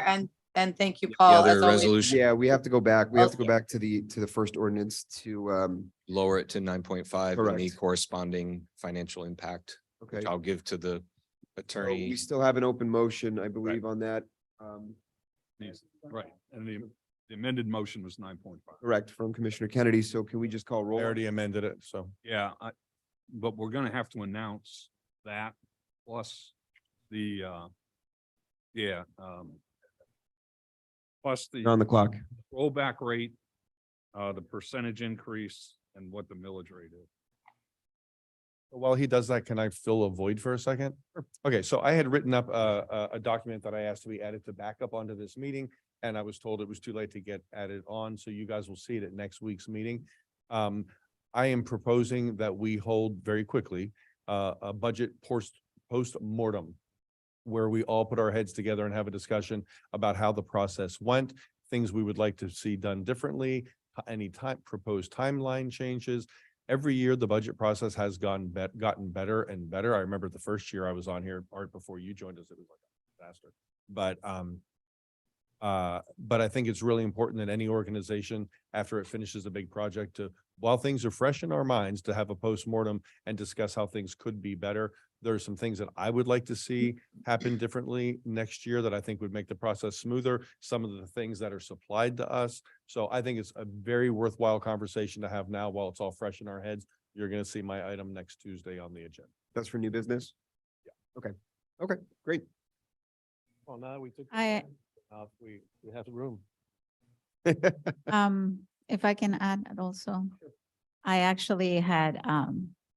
and thank you, The Paul, other as always. resolution, Yeah, we have to go back. We have to go Okay. back to the first ordinance to, lower it to 9.5 and the Correct. corresponding financial impact, okay. which I'll give to the So attorney. we still have an open motion, I believe, on that. Right. And the amended motion was 9.5. Correct, from Commissioner Kennedy. So can we just call I roll? already amended it, so. Yeah, but we're gonna have to announce that plus the, plus You're on the clock. rollback rate, the percentage increase and what the millage rate is. While he does that, can I fill a void for a second? Okay, so I had written up a document that I asked to be added to back up onto this meeting, and I was told it was too late to get added on, so you guys will see it at next week's meeting. I am proposing that we hold very quickly a budget post-mortem where we all put our heads together and have a discussion about how the process went, things we would like to see done differently, any proposed timeline changes. Every year, the budget process has gotten better and better. I remember the first year I was on here, Art, before you joined us, it was like a disaster. But I think it's really important that any organization, after it finishes a big project, to, while things are fresh in our minds, to have a postmortem and discuss how things could be better. There are some things that I would like to see happen differently next year that I think would make the process smoother. Some of the things that are supplied to us. So I think it's a very worthwhile conversation to have now while it's all fresh in our heads. You're going to see my item next Tuesday on the agenda. That's for new business? Yeah. Okay, okay, great. Well, now we took. I- We have the room. If I can add also, I actually had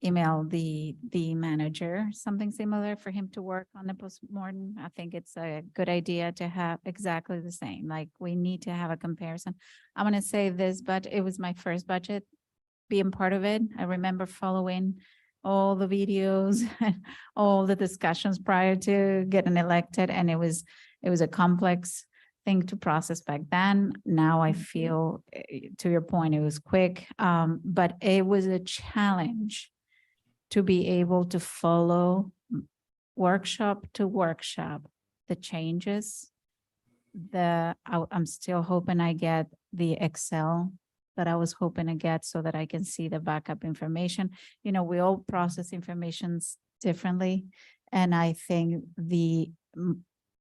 emailed the manager, something similar for him to work on the postmortem. I think it's a good idea to have exactly the same, like we need to have a comparison. I'm gonna say this, but it was my first budget being part of it. I remember following all the videos, all the discussions prior to getting elected, and it was a complex thing to process back then. Now I feel, to your point, it was quick, but it was a challenge to be able to follow workshop to workshop, the changes. I'm still hoping I get the Excel that I was hoping to get so that I can see the backup information. You know, we all process informations differently. And I think the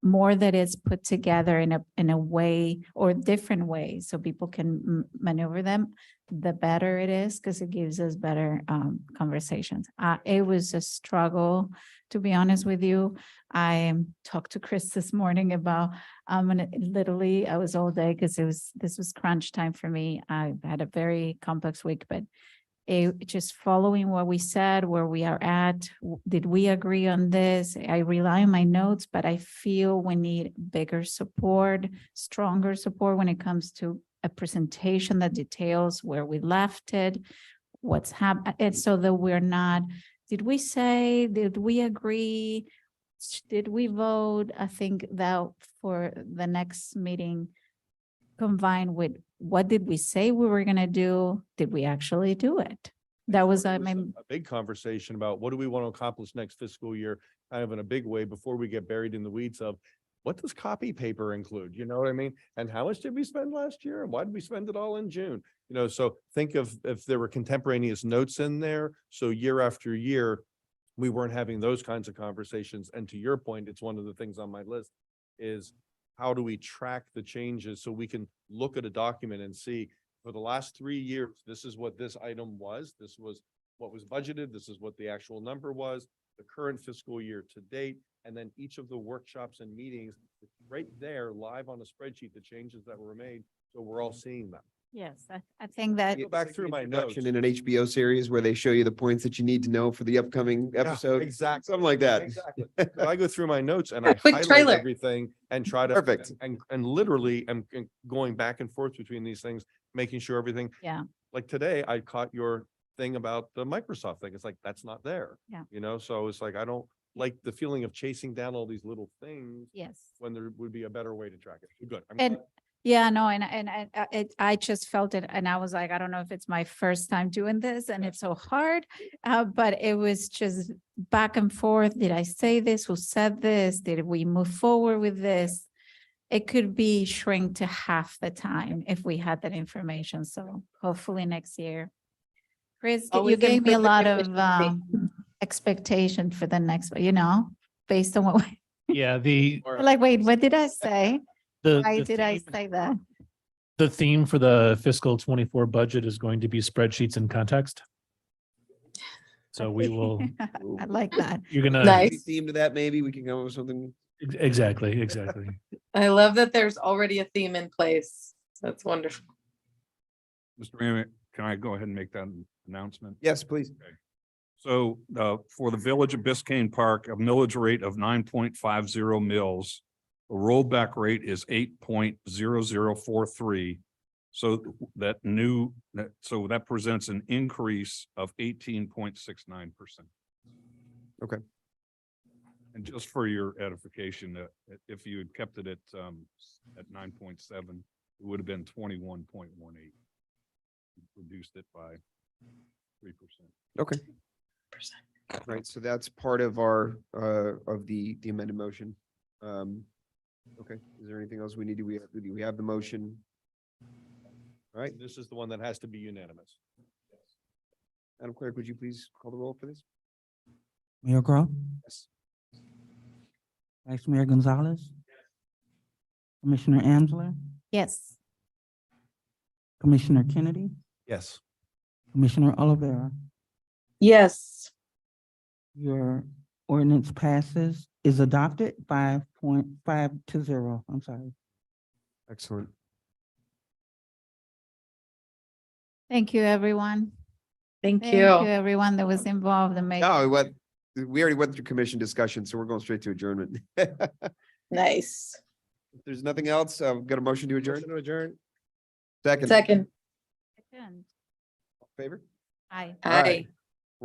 more that it's put together in a way or different way so people can maneuver them, the better it is, because it gives us better conversations. It was a struggle, to be honest with you. I talked to Chris this morning about, literally, I was all day because this was crunch time for me. I had a very complex week, but just following what we said, where we are at, did we agree on this? I rely on my notes, but I feel we need bigger support, stronger support when it comes to a presentation that details where we left it, what's happened, and so that we're not, did we agree? Did we vote? I think that for the next meeting, combined with what did we say we were gonna do? Did we actually do it? That was, There was a big conversation about what do we want to accomplish next fiscal year, kind of in a big way, before we get buried in the weeds of what does copy paper include? You know what I mean? And how much did we spend last year? And why did we spend it all in June? You know, so think of if there were contemporaneous notes in there. So year after year, we weren't having those kinds of conversations. And to your point, it's one of the things on my list is how do we track the changes so we can look at a document and see for the last 3 years, this is what this item was. This was what was budgeted. This is what the actual number was, the current fiscal year to date. And then each of the workshops and meetings, it's right there live on a spreadsheet, the changes that were made. So we're all seeing them. yes, I think that, Go back through my notes. In an HBO series where they show you the points that you need to know for the upcoming episode. Exactly. Something like that. Exactly. So I go through my notes and I Quick highlight trailer. everything and try to. Perfect. And literally am going back and forth between these things, making sure everything. Yeah. Like today, I caught your thing about the Microsoft thing. It's like, that's not there. Yeah. You know, so it's like, I don't like the feeling of chasing down all these little things yes. when there would be a better way to track it. Good. I'm And glad. yeah, no, I just felt it, and I was like, I don't know if it's my first time doing this and it's so hard, but it was just back and forth. Did I say this? Who said this? Did we move forward with this? It could be shrink to half the time if we had that information. So hopefully next year. Chris, you Always gave me a improve lot of efficiency. expectation for the next, based on what, Yeah, like, wait, what did I say? the Why the did I theme- say that? the theme for the fiscal 24 budget is going to be spreadsheets in context. So we will, I like that. you're gonna. Nice. Theme to that, maybe we can come up with something. Exactly, exactly. I love that there's already a theme in place. That's wonderful. Mr. Mayor, can I go ahead and make that announcement? Yes, please. So for the Village of Biscayne Park, a millage rate of 9.50 mils. The rollback rate is 8.0043. So that presents an increase of 18.69%. Okay. And just for your edification, if you had kept it at 9.7, it would have been 21.18. Reduced it by 3%. Okay. Right, so that's part of our, of the amended motion. Okay, is there anything else we need? Do we have the motion? All right, This is the one that has to be unanimous. Madam Clerk, would you please call the roll for this? Mayor Grow, Yes. Vice Mayor Gonzalez, Commissioner Ansler, Yes. Commissioner Kennedy, Yes. Commissioner Olivera. Yes. Your ordinance passes, is adopted 5.5 to 0. I'm sorry. Excellent. Thank you, everyone. Thank Thank you, you. everyone that was involved in making. No, we already went through commission discussion, so we're going straight to adjournment. If Nice. there's nothing else, got a motion to adjourn? Motion to adjourn. Second. Second. Second. Favor? Aye. Aye. Aye.